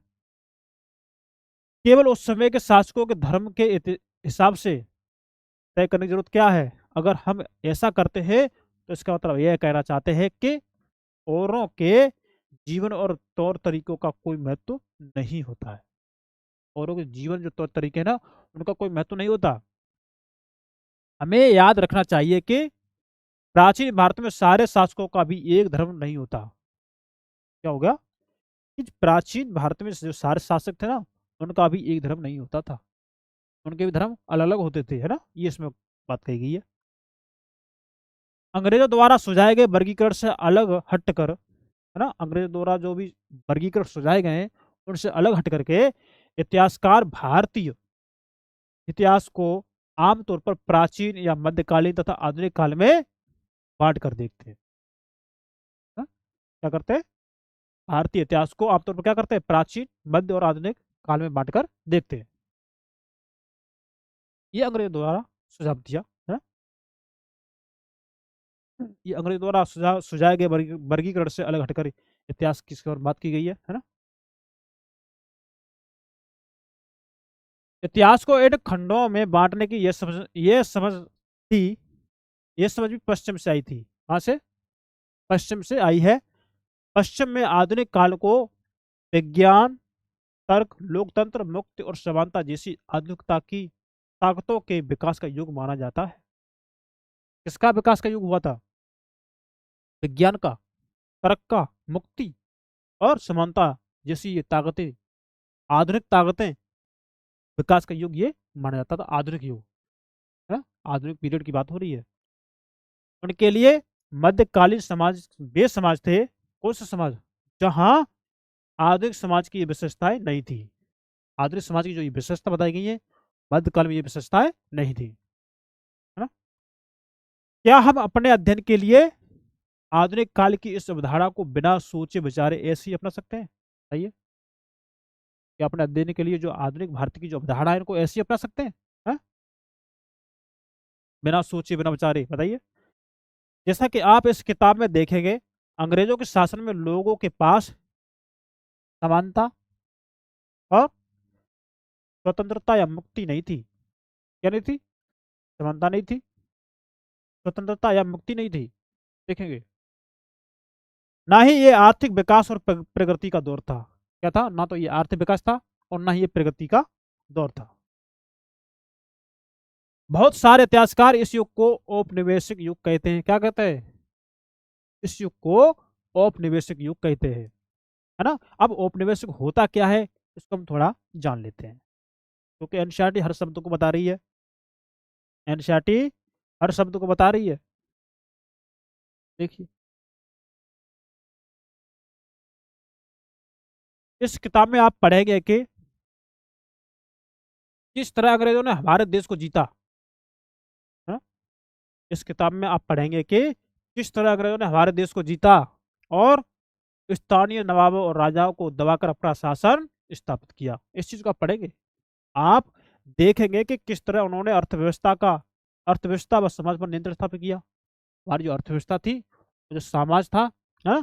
केवल उस समय के शासकों के धर्म के हिसाब से तय करने की जरूरत क्या है? अगर हम ऐसा करते हैं तो इसका मतलब यह कहना चाहते हैं कि औरों के जीवन और तौर तरीकों का कोई महत्व नहीं होता है। औरों के जीवन जो तौर तरीके हैं ना, उनका कोई महत्व नहीं होता। हमें याद रखना चाहिए कि प्राचीन भारत में सारे शासकों का भी एक धर्म नहीं होता। क्या हो गया कि प्राचीन भारत में जो सारे शासक थे ना, उनका भी एक धर्म नहीं होता था। उनके भी धर्म अलग अलग होते थे, है ना, ये इसमें बात कही गई है। अंग्रेजों द्वारा सुझाए गए वर्गीकरण से अलग हटकर, है ना, अंग्रेजों द्वारा जो भी वर्गीकरण सुझाए गए हैं उनसे अलग हट करके इतिहासकार भारतीय इतिहास को आमतौर पर प्राचीन या मध्यकालीन तथा आधुनिक काल में बांट कर देखते हैं। हाँ? क्या करते हैं? भारतीय इतिहास को आमतौर पर क्या करते हैं? प्राचीन, मध्य और आधुनिक काल में बांट कर देखते हैं। ये अंग्रेजों द्वारा सुझाव दिया है। ये अंग्रेजों द्वारा सुझाए गए वर्गीकरण से अलग हटकर इतिहास की इसके और बात की गई है ना। इतिहास को इन खंडों में बांटने की थी। ये समझ भी पश्चिम से आई थी। कहाँ से? पश्चिम से आई है। पश्चिम में आधुनिक काल को विज्ञान, तर्क, लोकतंत्र, मुक्ति और समानता जैसी आधुनिकता की ताकतों के विकास का युग माना जाता है। किसका विकास का युग हुआ था? विज्ञान का, तर्क का, मुक्ति और समानता जैसी ये ताकतें, आधुनिक ताकतें, विकास का युग ये माना जाता था, आधुनिक युग है। आधुनिक पीरियड की बात हो रही है। उनके लिए मध्यकालीन समाज वे समाज थे, कौन सा समाज? जहां आधुनिक समाज की ये विशेषताएं नहीं थी। आधुनिक समाज की जो ये विशेषता बताई गई है, मध्यकाल में ये विशेषताएं नहीं थी, है ना। क्या हम अपने अध्ययन के लिए आधुनिक काल की इस अवधारणा को बिना सोचे विचारे ऐसे ही अपना सकते हैं? बताइए। क्या अपने अध्ययन के लिए जो आधुनिक भारत की जो अवधारणा है इनको ऐसे ही अपना सकते हैं? है? बिना सोचे बिना विचारे, बताइए। जैसा कि आप इस किताब में देखेंगे, अंग्रेजों के शासन में लोगों के पास समानता और स्वतंत्रता या मुक्ति नहीं थी। क्या नहीं थी? समानता नहीं थी, स्वतंत्रता या मुक्ति नहीं थी। देखेंगे, ना ही ये आर्थिक विकास और प्रगति का दौर था। क्या था? ना तो ये आर्थिक विकास था और ना ही ये प्रगति का दौर था। बहुत सारे इतिहासकार इस युग को औपनिवेशिक युग कहते हैं। क्या कहते हैं? इस युग को औपनिवेशिक युग कहते हैं, है ना। अब औपनिवेशिक होता क्या है, इसको हम थोड़ा जान लेते हैं, क्योंकि एनसीईआरटी हर शब्द को बता रही है। एनसीईआरटी हर शब्द को बता रही है। देखिए, इस किताब में आप पढ़ेंगे कि किस तरह अंग्रेजों ने हमारे देश को जीता, है ना। इस किताब में आप पढ़ेंगे कि किस तरह अंग्रेजों ने हमारे देश को जीता और स्थानीय नवाबों और राजाओं को दबाकर अपना शासन स्थापित किया। इस चीज को आप पढ़ेंगे। आप देखेंगे कि किस तरह उन्होंने अर्थव्यवस्था व समाज पर नियंत्रण स्थापित किया। हमारी जो अर्थव्यवस्था थी, जो समाज था, है,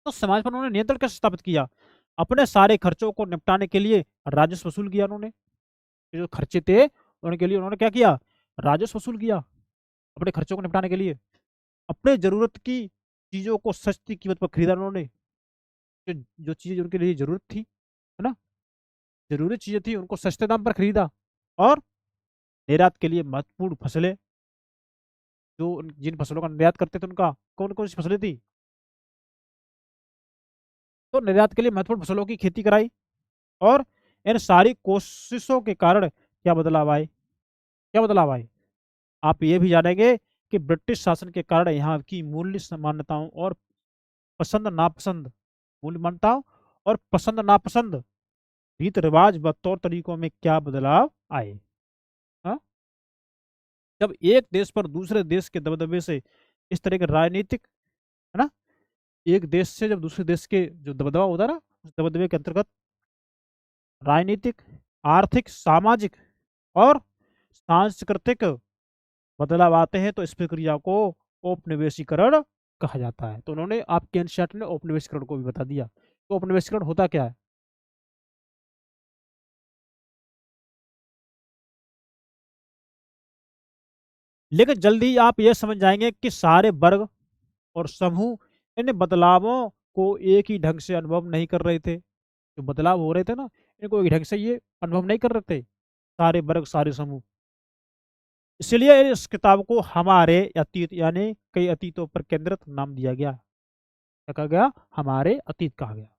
तो समाज पर उन्होंने नियंत्रण कैसे स्थापित किया? अपने सारे खर्चों को निपटाने के लिए राजस्व वसूल किया उन्होंने। जो खर्चे थे उनके लिए उन्होंने क्या किया? राजस्व वसूल किया अपने खर्चों को निपटाने के लिए। अपने जरूरत की चीजों को सस्ती कीमत पर खरीदा उन्होंने। जो जो चीजें उनके लिए जरूरत थी, है ना, जरूरी चीजें थी, उनको सस्ते दाम पर खरीदा। और निर्यात के लिए महत्वपूर्ण फसलें, जो जिन फसलों का निर्यात करते थे उनका कौन कौन सी फसलें थी, तो निर्यात के लिए महत्वपूर्ण फसलों की खेती कराई। और इन सारी कोशिशों के कारण क्या बदलाव आए? क्या बदलाव आए? आप ये भी जानेंगे कि ब्रिटिश शासन के कारण यहाँ की मूल्य मान्यताओं और पसंद नापसंद, मूल्य मान्यताओं और पसंद नापसंद, रीत रिवाज व तौर तरीकों में क्या बदलाव आए। हाँ? जब एक देश पर दूसरे देश के दबदबे से इस तरह के राजनीतिक, है ना, एक देश से जब दूसरे देश के जो दबदबा होता है ना, उस दबदबे के अंतर्गत राजनीतिक, आर्थिक, सामाजिक और सांस्कृतिक बदलाव आते हैं, तो इस प्रक्रिया को औपनिवेशीकरण कहा जाता है। तो उन्होंने, आपके एनसीईआरटी ने औपनिवेशीकरण को भी बता दिया। तो औपनिवेशीकरण होता क्या है? लेकिन जल्दी आप ये समझ जाएंगे कि सारे वर्ग और समूह इन बदलावों को एक ही ढंग से अनुभव नहीं कर रहे थे। जो बदलाव हो रहे थे ना, इनको एक ढंग से ये अनुभव नहीं कर रहे थे सारे वर्ग, सारे समूह। इसलिए इस किताब को हमारे अतीत यानी कई अतीतों पर केंद्रित नाम दिया गया। क्या कहा गया? हमारे अतीत कहा गया।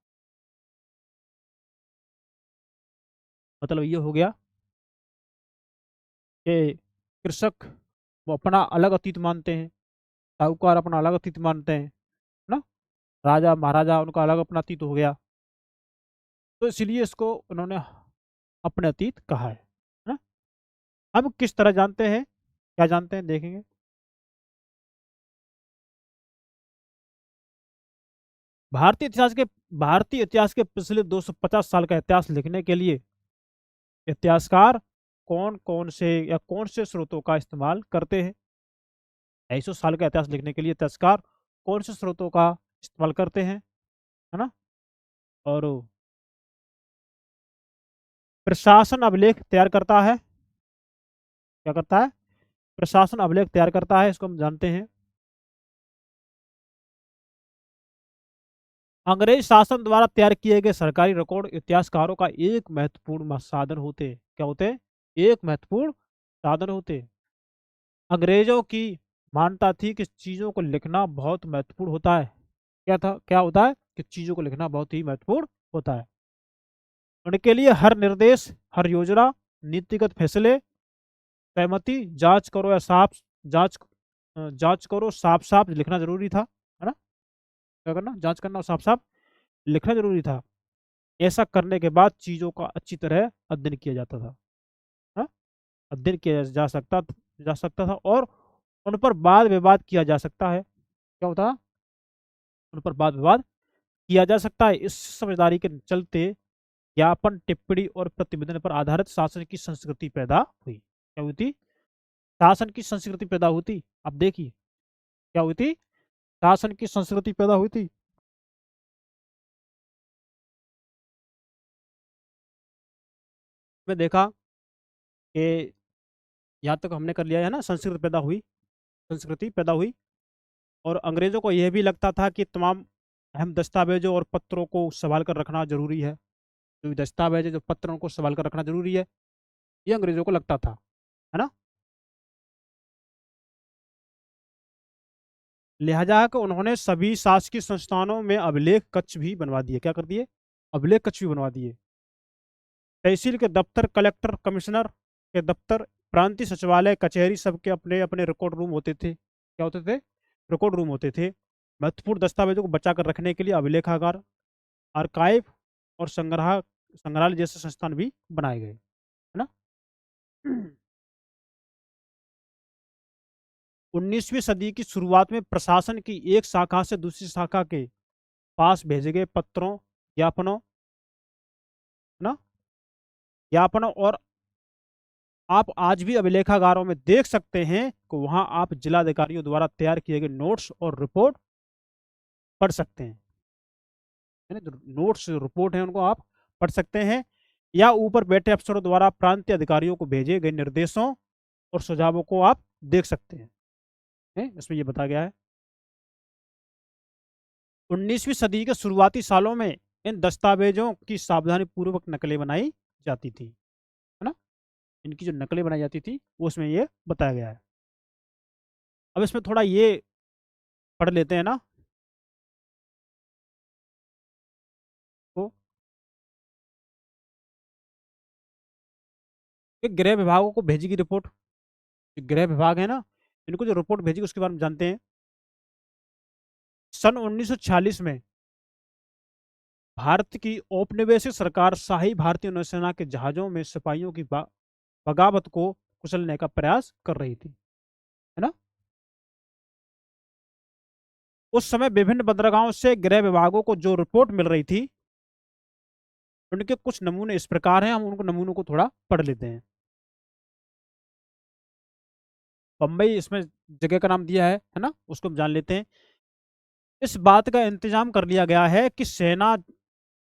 मतलब ये हो गया कि कृषक वो अपना अलग अतीत मानते हैं, साहूकार अपना अलग अतीत मानते हैं, ना, राजा महाराजा उनका अलग अपना अतीत हो गया। तो इसलिए इसको उन्होंने अपने अतीत कहा है ना। हम किस तरह जानते हैं, क्या जानते हैं, देखेंगे। भारतीय इतिहास के भारतीय इतिहास के पिछले 250 साल का इतिहास लिखने के लिए इतिहासकार कौन कौन से या कौन से स्रोतों का इस्तेमाल करते हैं? 250 साल का इतिहास लिखने के लिए इतिहासकार कौन से स्रोतों का इस्तेमाल करते हैं, है ना। और प्रशासन अभिलेख तैयार करता है। क्या करता है? प्रशासन अभिलेख तैयार करता है, इसको हम जानते हैं। अंग्रेज शासन द्वारा तैयार किए गए सरकारी रिकॉर्ड इतिहासकारों का एक महत्वपूर्ण साधन होते हैं। क्या होते हैं? एक महत्वपूर्ण साधन होते हैं। अंग्रेजों की मान्यता थी कि चीजों को लिखना बहुत महत्वपूर्ण होता है। क्या था, क्या होता है कि चीजों को लिखना बहुत ही महत्वपूर्ण होता है। उनके लिए हर निर्देश, हर योजना, नीतिगत फैसले, सहमति, जांच करो या साफ जांच जांच करो, साफ साफ लिखना जरूरी था, है ना। क्या करना? जांच करना और साफ साफ लिखना जरूरी था। ऐसा करने के बाद चीजों का अच्छी तरह अध्ययन किया जाता था, हाँ? अध्ययन किया जा सकता था और उन पर वाद विवाद किया जा सकता है। क्या होता है? उन पर वाद विवाद किया जा सकता है। इस समझदारी के चलते ज्ञापन, टिप्पणी और प्रतिवेदन पर आधारित शासन की संस्कृति पैदा हुई। क्या हुई थी? शासन की संस्कृति पैदा हुई थी। अब देखिए क्या हुई थी? शासन की संस्कृति पैदा हुई थी। मैं देखा कि यहाँ तक हमने कर लिया है ना, संस्कृति पैदा हुई। और अंग्रेजों को यह भी लगता था कि तमाम अहम दस्तावेजों और पत्रों को संभाल कर रखना जरूरी है। जो भी दस्तावेज है, जो पत्रों को संभाल कर रखना जरूरी है, ये अंग्रेजों को लगता था, है ना। लिहाजा कि उन्होंने सभी शासकीय संस्थानों में अभिलेख कक्ष भी बनवा दिए। क्या कर दिए? अभिलेख कक्ष भी बनवा दिए। तहसील के दफ्तर, कलेक्टर, कमिश्नर के दफ्तर, प्रांतीय सचिवालय, कचहरी, सबके अपने अपने रिकॉर्ड रूम होते थे। क्या होते थे? रिकॉर्ड रूम होते थे। महत्वपूर्ण दस्तावेजों को बचा कर रखने के लिए अभिलेखागार, आर्काइव और संग्रहालय जैसे संस्थान भी बनाए गए, है ना। 19वीं सदी की शुरुआत में प्रशासन की एक शाखा से दूसरी शाखा के पास भेजे गए पत्रों, ज्ञापनों, है ना, ज्ञापनों और आप आज भी अभिलेखागारों में देख सकते हैं कि वहां आप जिलाधिकारियों द्वारा तैयार किए गए नोट्स और रिपोर्ट पढ़ सकते हैं, है ना। जो नोट्स रिपोर्ट है उनको आप पढ़ सकते हैं, या ऊपर बैठे अफसरों द्वारा प्रांतीय अधिकारियों को भेजे गए निर्देशों और सुझावों को आप देख सकते हैं, इसमें ये बताया गया है। 19वीं सदी के शुरुआती सालों में इन दस्तावेजों की सावधानी पूर्वक नकलें बनाई जाती थी, है ना। इनकी जो नकलें बनाई जाती थी वो उसमें ये बताया गया है। अब इसमें थोड़ा ये पढ़ लेते हैं ना, तो कि गृह विभागों को भेजी गई रिपोर्ट, गृह विभाग है ना, इनको जो रिपोर्ट भेजी उसके बारे में जानते हैं। सन 1946 में भारत की औपनिवेशिक सरकार शाही भारतीय नौसेना के जहाजों में सिपाहियों की बगावत को कुचलने का प्रयास कर रही थी, है ना। उस समय विभिन्न बंदरगाहों से गृह विभागों को जो रिपोर्ट मिल रही थी, उनके कुछ नमूने इस प्रकार हैं, हम उनको नमूनों को थोड़ा पढ़ लेते हैं। बम्बई इसमें जगह का नाम दिया है ना, उसको हम जान लेते हैं। इस बात का इंतजाम कर लिया गया है कि सेना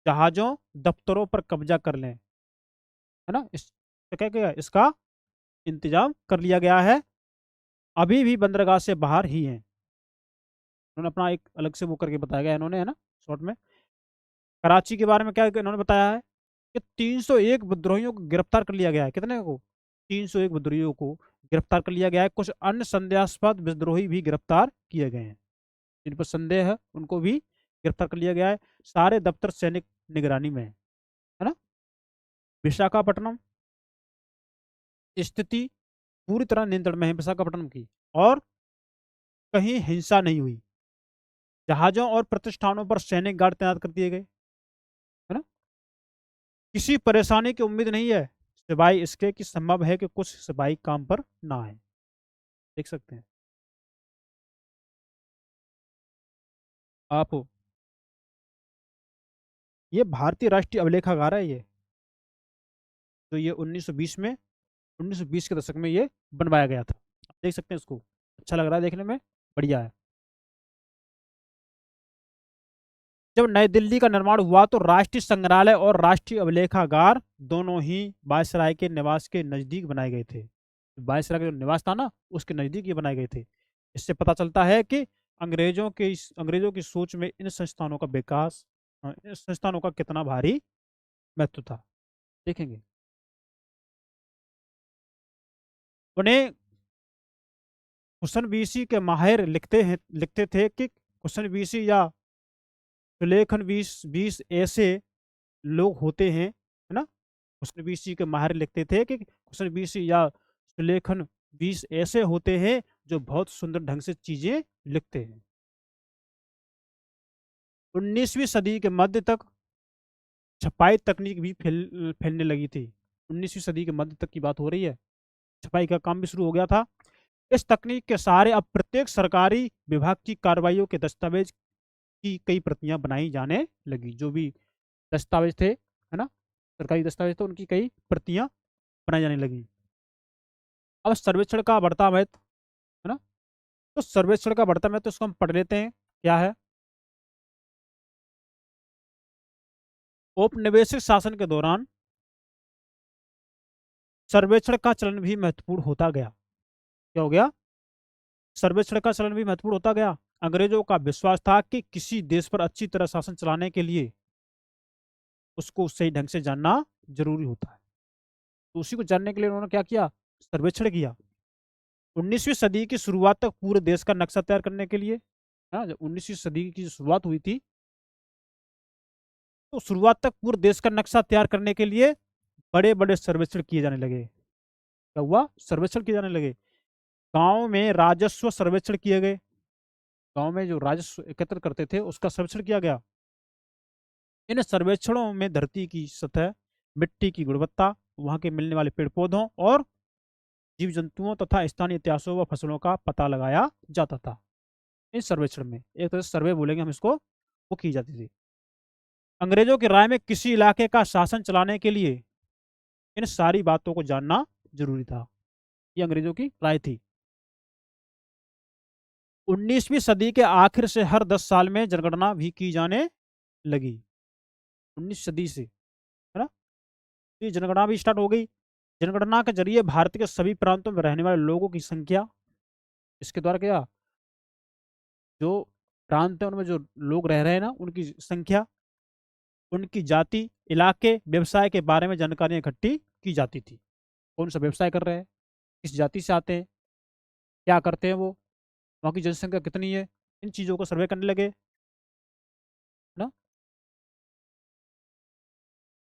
जहाजों दफ्तरों पर कब्जा कर लें, है ना। इस तो क्या क्या इसका इंतजाम कर लिया गया है, अभी भी बंदरगाह से बाहर ही हैं। उन्होंने अपना एक अलग से वो करके बताया गया इन्होंने, है ना, शॉर्ट में। कराची के बारे में क्या इन्होंने बताया है कि 301 विद्रोहियों को गिरफ्तार कर लिया गया है। कितने को? 301 विद्रोहियों को गिरफ्तार कर लिया गया है। कुछ अन्य संदेहास्पद विद्रोही भी गिरफ्तार किए गए हैं, जिन पर संदेह है उनको भी गिरफ्तार कर लिया गया है। सारे दफ्तर सैनिक निगरानी में है ना। विशाखापट्टनम स्थिति पूरी तरह नियंत्रण में है विशाखापट्टनम की, और कहीं हिंसा नहीं हुई। जहाजों और प्रतिष्ठानों पर सैनिक गार्ड तैनात कर दिए गए, है ना। किसी परेशानी की उम्मीद नहीं है, सिवाय इसके कि संभव है कि कुछ सिपाही काम पर ना आए। देख सकते हैं आप, ये भारतीय राष्ट्रीय अभिलेखागार है ये, तो ये 1920 में, 1920 के दशक में ये बनवाया गया था। आप देख सकते हैं इसको, अच्छा लग रहा है देखने में, बढ़िया है। जब नई दिल्ली का निर्माण हुआ तो राष्ट्रीय संग्रहालय और राष्ट्रीय अभिलेखागार दोनों ही वायसराय के निवास के नजदीक बनाए गए थे। वायसराय का जो निवास था ना, उसके नजदीक ये बनाए गए थे। इससे पता चलता है कि अंग्रेजों की सोच में इन संस्थानों का विकास, इन संस्थानों का कितना भारी महत्व था, देखेंगे। उन्हें हुसन बीसी के माहिर लिखते थे कि हुसन बीसी या सुलेखन बीस बीस ऐसे लोग होते हैं, है ना। हुसन बीसी के माहिर लिखते थे कि हुसन बीसी या सुलेखन बीस ऐसे होते हैं जो बहुत सुंदर ढंग से चीजें लिखते हैं। 19वीं सदी के मध्य तक छपाई तकनीक भी फैलने लगी थी। 19वीं सदी के मध्य तक की बात हो रही है, छपाई का काम भी शुरू हो गया था। इस तकनीक के सहारे अब प्रत्येक सरकारी विभाग की कार्रवाइयों के दस्तावेज की कई प्रतियां बनाई जाने लगी। जो भी दस्तावेज थे, है ना, सरकारी दस्तावेज थे, उनकी कई प्रतियां बनाई जाने लगी। अब सर्वेक्षण का बढ़ता महत्व, है ना। तो सर्वेक्षण का बढ़ता महत्व, इसको हम पढ़ लेते हैं क्या है। औपनिवेशिक शासन के दौरान सर्वेक्षण का चलन भी महत्वपूर्ण होता गया। क्या हो गया? सर्वेक्षण का चलन भी महत्वपूर्ण होता गया। अंग्रेजों का विश्वास था कि किसी देश पर अच्छी तरह शासन चलाने के लिए उसको सही ढंग से जानना जरूरी होता है। तो उसी को जानने के लिए उन्होंने क्या किया? सर्वेक्षण किया। 19वीं सदी की शुरुआत तक पूरे देश का नक्शा तैयार करने के लिए, हाँ, जब 19वीं सदी की शुरुआत हुई थी, तो शुरुआत तक पूरे देश का नक्शा तैयार करने के लिए बड़े बड़े सर्वेक्षण किए जाने लगे। क्या हुआ? सर्वेक्षण किए जाने लगे। गांव में राजस्व सर्वेक्षण किए गए, गांव में जो राजस्व एकत्र करते थे उसका सर्वेक्षण किया गया। इन सर्वेक्षणों में धरती की सतह, मिट्टी की गुणवत्ता, वहां के मिलने वाले पेड़ पौधों और जीव जंतुओं तथा स्थानीय इतिहासों व फसलों का पता लगाया जाता था। इस सर्वेक्षण में एक तरह से सर्वे बोलेंगे हम इसको, वो की जाती थी। अंग्रेजों की राय में किसी इलाके का शासन चलाने के लिए इन सारी बातों को जानना जरूरी था। ये अंग्रेजों की राय थी। 19वीं सदी के आखिर से हर 10 साल में जनगणना भी की जाने लगी। 19 सदी से, है ना, तो ये जनगणना भी स्टार्ट हो गई। जनगणना के जरिए भारत के सभी प्रांतों में रहने वाले लोगों की संख्या, इसके द्वारा क्या, जो प्रांत है उनमें जो लोग रह रहे हैं ना, उनकी संख्या, उनकी जाति, इलाके, व्यवसाय के बारे में जानकारियां इकट्ठी की जाती थी। कौन सा व्यवसाय कर रहे हैं, किस जाति से आते हैं, क्या करते हैं वो, वहाँ की जनसंख्या कितनी है, इन चीज़ों को सर्वे करने लगे ना।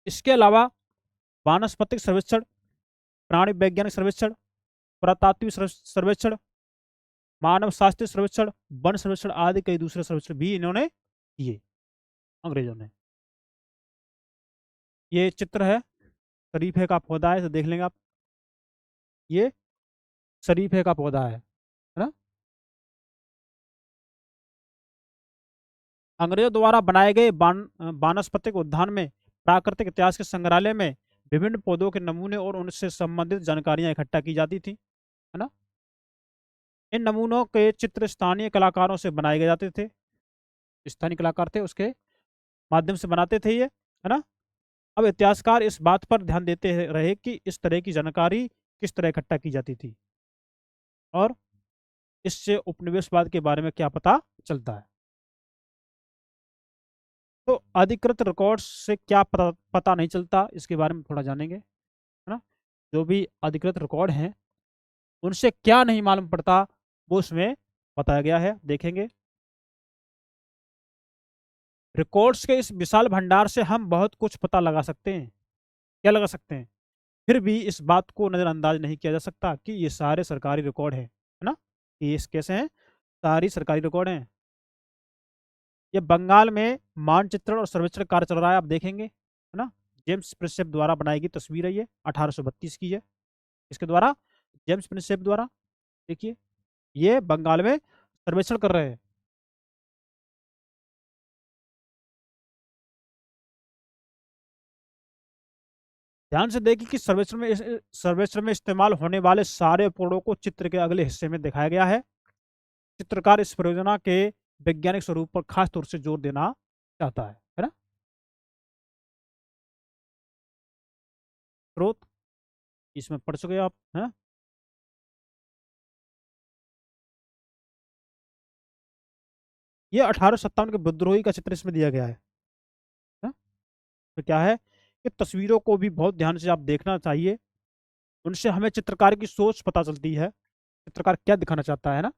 इसके अलावा वानस्पतिक सर्वेक्षण, प्राणी वैज्ञानिक सर्वेक्षण, पुरातात्विक सर्वेक्षण, मानव शास्त्रीय सर्वेक्षण, वन सर्वेक्षण आदि कई दूसरे सर्वेक्षण भी इन्होंने किए अंग्रेजों ने। ये चित्र है, शरीफे का पौधा है, तो देख लेंगे आप, ये शरीफे का पौधा है ना। अंग्रेजों द्वारा बनाए गए वानस्पतिक उद्यान में, प्राकृतिक इतिहास के संग्रहालय में विभिन्न पौधों के नमूने और उनसे संबंधित जानकारियां इकट्ठा की जाती थी, है ना। इन नमूनों के चित्र स्थानीय कलाकारों से बनाए गए जाते थे, स्थानीय कलाकार थे उसके माध्यम से बनाते थे ये, है ना। अब इतिहासकार इस बात पर ध्यान देते रहे कि इस तरह की जानकारी किस तरह इकट्ठा की जाती थी और इससे उपनिवेशवाद के बारे में क्या पता चलता है। तो अधिकृत रिकॉर्ड से क्या पता नहीं चलता, इसके बारे में थोड़ा जानेंगे, है ना। जो भी अधिकृत रिकॉर्ड हैं उनसे क्या नहीं मालूम पड़ता, वो उसमें बताया गया है, देखेंगे। रिकॉर्ड्स के इस विशाल भंडार से हम बहुत कुछ पता लगा सकते हैं, क्या लगा सकते हैं, फिर भी इस बात को नज़रअंदाज नहीं किया जा सकता कि ये सारे सरकारी रिकॉर्ड हैं, है ना। ये कैसे हैं, सारी सरकारी रिकॉर्ड हैं। ये बंगाल में मानचित्रण और सर्वेक्षण कार्य चल रहा है, आप देखेंगे, है ना। जेम्स प्रिंसेप द्वारा बनाई गई तस्वीर है, ये 1832 की है, इसके द्वारा, जेम्स प्रिंसेप द्वारा। देखिए, ये बंगाल में सर्वेक्षण कर रहे हैं। ध्यान से देखिए कि सर्वेक्षण में इस्तेमाल होने वाले सारे उपकरणों को चित्र के अगले हिस्से में दिखाया गया है। चित्रकार इस परियोजना के वैज्ञानिक स्वरूप पर खास तौर से जोर देना चाहता है ना। स्रोत इसमें पढ़ चुके आप, हैं। ये 1857 के विद्रोही का चित्र इसमें दिया गया है। तो क्या है कि तस्वीरों को भी बहुत ध्यान से आप देखना चाहिए, उनसे हमें चित्रकार की सोच पता चलती है, चित्रकार क्या दिखाना चाहता है ना।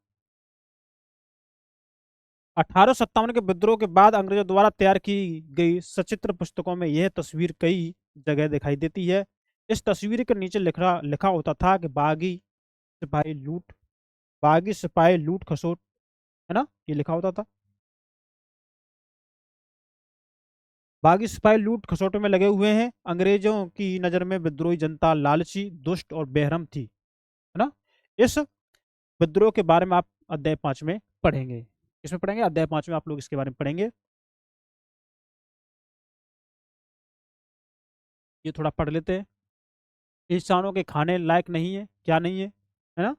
1857 के विद्रोह के बाद अंग्रेजों द्वारा तैयार की गई सचित्र पुस्तकों में यह तस्वीर कई जगह दिखाई देती है। इस तस्वीर के नीचे लिखा लिखा होता था कि सिपाही लूट बागी सिपाही लूट खसोट, है ना, ये लिखा होता था। बागी सिपाही लूट खसोटों में लगे हुए हैं। अंग्रेजों की नजर में विद्रोही जनता लालची, दुष्ट और बेरहम थी, है ना। इस विद्रोह के बारे में आप अध्याय 5 में पढ़ेंगे, इसमें पढ़ेंगे, अध्याय 5 में आप लोग इसके बारे में पढ़ेंगे। ये थोड़ा पढ़ लेते हैं। इंसानों के खाने लायक नहीं है, क्या नहीं है ना।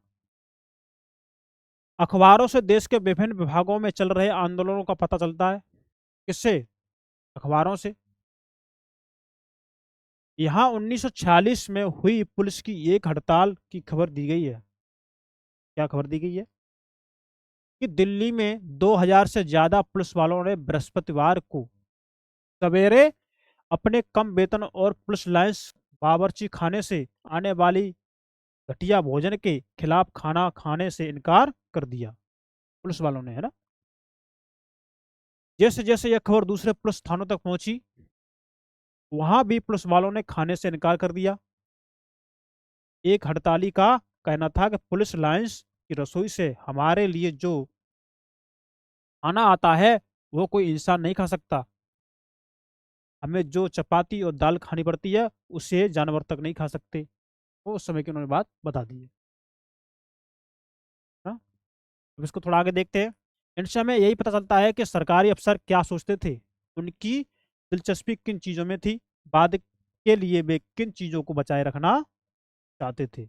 अखबारों से देश के विभिन्न विभागों में चल रहे आंदोलनों का पता चलता है, किससे, अखबारों से। यहाँ 1946 में हुई पुलिस की एक हड़ताल की खबर दी गई है। क्या खबर दी गई है कि दिल्ली में 2000 से ज्यादा पुलिस वालों ने बृहस्पतिवार को सवेरे अपने कम वेतन और पुलिस लाइंस बावर्ची खाने से आने वाली घटिया भोजन के खिलाफ खाना खाने से इनकार कर दिया, पुलिस वालों ने, है ना। जैसे जैसे यह खबर दूसरे पुलिस थानों तक पहुंची, वहां भी पुलिस वालों ने खाने से इनकार कर दिया। एक हड़ताली का कहना था कि पुलिस लाइंस की रसोई से हमारे लिए जो खाना आता है वो कोई इंसान नहीं खा सकता, हमें जो चपाती और दाल खानी पड़ती है उसे जानवर तक नहीं खा सकते। वो उस समय की उन्होंने बात बता दी है ना। अब इसको थोड़ा आगे देखते हैं। इनसे हमें यही पता चलता है कि सरकारी अफसर क्या सोचते थे, उनकी दिलचस्पी किन चीज़ों में थी, बाद के लिए वे किन चीज़ों को बचाए रखना चाहते थे।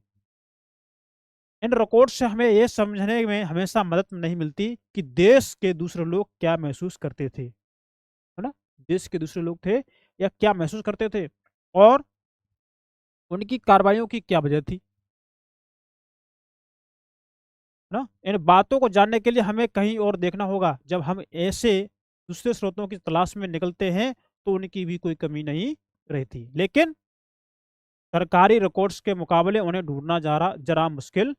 इन रिकॉर्ड से हमें यह समझने में हमेशा मदद नहीं मिलती कि देश के दूसरे लोग क्या महसूस करते थे, है ना। देश के दूसरे लोग थे या क्या महसूस करते थे और उनकी कार्रवाइयों की क्या वजह थी, है ना। इन बातों को जानने के लिए हमें कहीं और देखना होगा। जब हम ऐसे दूसरे स्रोतों की तलाश में निकलते हैं तो उनकी भी कोई कमी नहीं रहती, लेकिन सरकारी रिकॉर्ड्स के मुकाबले उन्हें ढूंढना जरा मुश्किल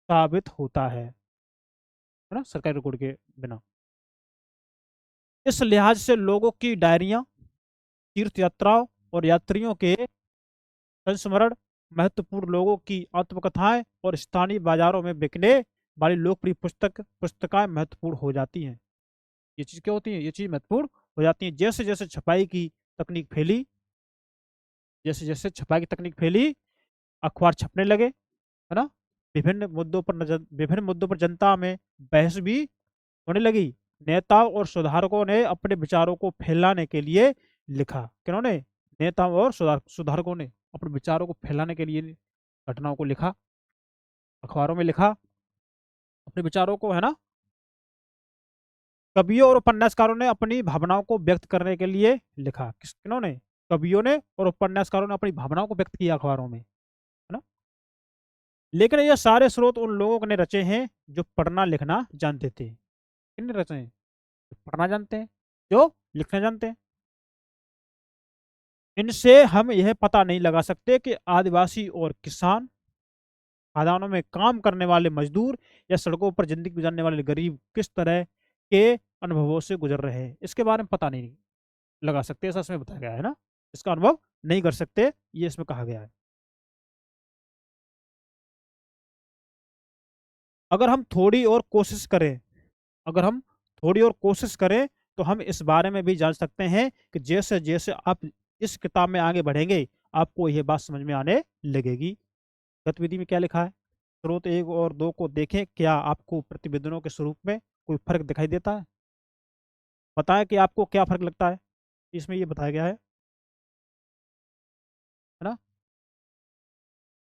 साबित होता है ना, सरकारी रिकॉर्ड के बिना। इस लिहाज से लोगों की डायरियां, तीर्थ यात्राओं और यात्रियों के संस्मरण महत्वपूर्ण लोगों की आत्मकथाएं और स्थानीय बाजारों में बिकने वाली लोकप्रिय पुस्तकें महत्वपूर्ण हो जाती हैं। ये चीज़ क्या होती है, ये चीज़ महत्वपूर्ण हो जाती है। जैसे जैसे छपाई की तकनीक फैली, जैसे जैसे छपाई की तकनीक फैली, अखबार छपने लगे, है ना। विभिन्न मुद्दों पर जनता में बहस भी होने लगी। नेताओं और सुधारकों ने अपने विचारों को फैलाने के लिए लिखा। किन्होंने? नेताओं और सुधारकों ने अपने विचारों को फैलाने के लिए घटनाओं को लिखा, अखबारों में लिखा अपने विचारों को, है ना। कवियों और उपन्यासकारों ने अपनी भावनाओं को व्यक्त करने के लिए लिखा। किन्होंने? कवियों ने और उपन्यासकारों ने अपनी भावनाओं को व्यक्त किया अखबारों में, है ना। लेकिन ये सारे स्रोत उन लोगों ने रचे हैं जो पढ़ना लिखना जानते थे। किसने रचे हैं? जो पढ़ना जानते हैं, जो लिखना जानते हैं। इनसे हम यह पता नहीं लगा सकते कि आदिवासी और किसान, खदानों में काम करने वाले मजदूर या सड़कों पर जिंदगी गुजारने वाले गरीब किस तरह के अनुभवों से गुजर रहे हैं, इसके बारे में पता नहीं लगा सकते, ऐसा इसमें बताया गया है ना। इसका अनुभव नहीं कर सकते, ये इसमें कहा गया है। अगर हम थोड़ी और कोशिश करें, अगर हम थोड़ी और कोशिश करें तो हम इस बारे में भी जान सकते हैं कि जैसे जैसे आप इस किताब में आगे बढ़ेंगे, आपको यह बात समझ में आने लगेगी। गतिविधि में क्या लिखा है? स्रोत 1 और 2 को देखें, क्या आपको प्रतिवेदनों के स्वरूप में कोई फर्क दिखाई देता है? बताएं कि आपको क्या फर्क लगता है, इसमें ये बताया गया है ना।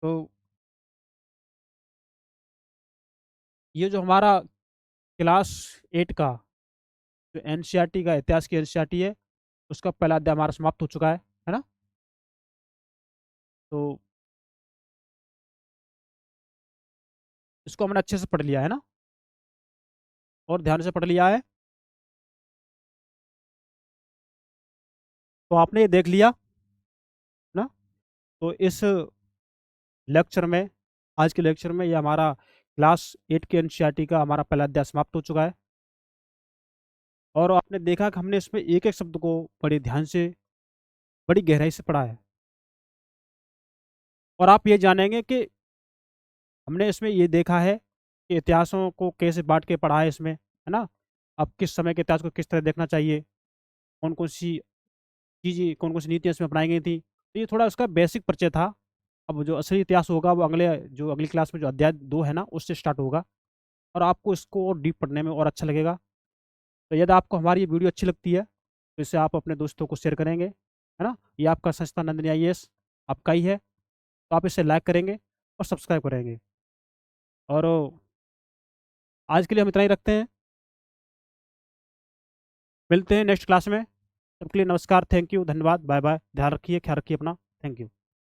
तो ये जो हमारा क्लास 8 का जो एनसीईआरटी का इतिहास की एनसीईआरटी है, उसका पहला अध्याय हमारा समाप्त हो चुका है ना। तो इसको हमने अच्छे से पढ़ लिया है ना, और ध्यान से पढ़ लिया है। तो आपने ये देख लिया ना। तो इस लेक्चर में, आज के लेक्चर में, ये हमारा क्लास 8 के एनसीईआरटी का हमारा पहला अध्याय समाप्त हो चुका है। और आपने देखा कि हमने इसमें एक एक शब्द को बड़े ध्यान से, बड़ी गहराई से पढ़ा है। और आप ये जानेंगे कि हमने इसमें ये देखा है कि इतिहासों को कैसे बांट के पढ़ा है इसमें, है ना। अब किस समय के इतिहास को किस तरह देखना चाहिए, कौन कौन सी चीज़ें, कौन कौन सी नीतियाँ इसमें अपनाई गई थी, तो ये थोड़ा उसका बेसिक परिचय था। अब जो असली इतिहास होगा वो अगली क्लास में जो अध्याय 2 है ना, उससे स्टार्ट होगा, और आपको इसको और डीप पढ़ने में और अच्छा लगेगा। तो यदि आपको हमारी ये वीडियो अच्छी लगती है तो इसे आप अपने दोस्तों को शेयर करेंगे, है ना। ये आपका संस्था नंदिनी आईएएस आपका ही है, तो आप इसे लाइक करेंगे और सब्सक्राइब करेंगे। और आज के लिए हम इतना ही रखते हैं, मिलते हैं नेक्स्ट क्लास में। सबके लिए नमस्कार, थैंक यू, धन्यवाद, बाय बाय, ध्यान रखिए, ख्याल रखिए अपना, थैंक यू।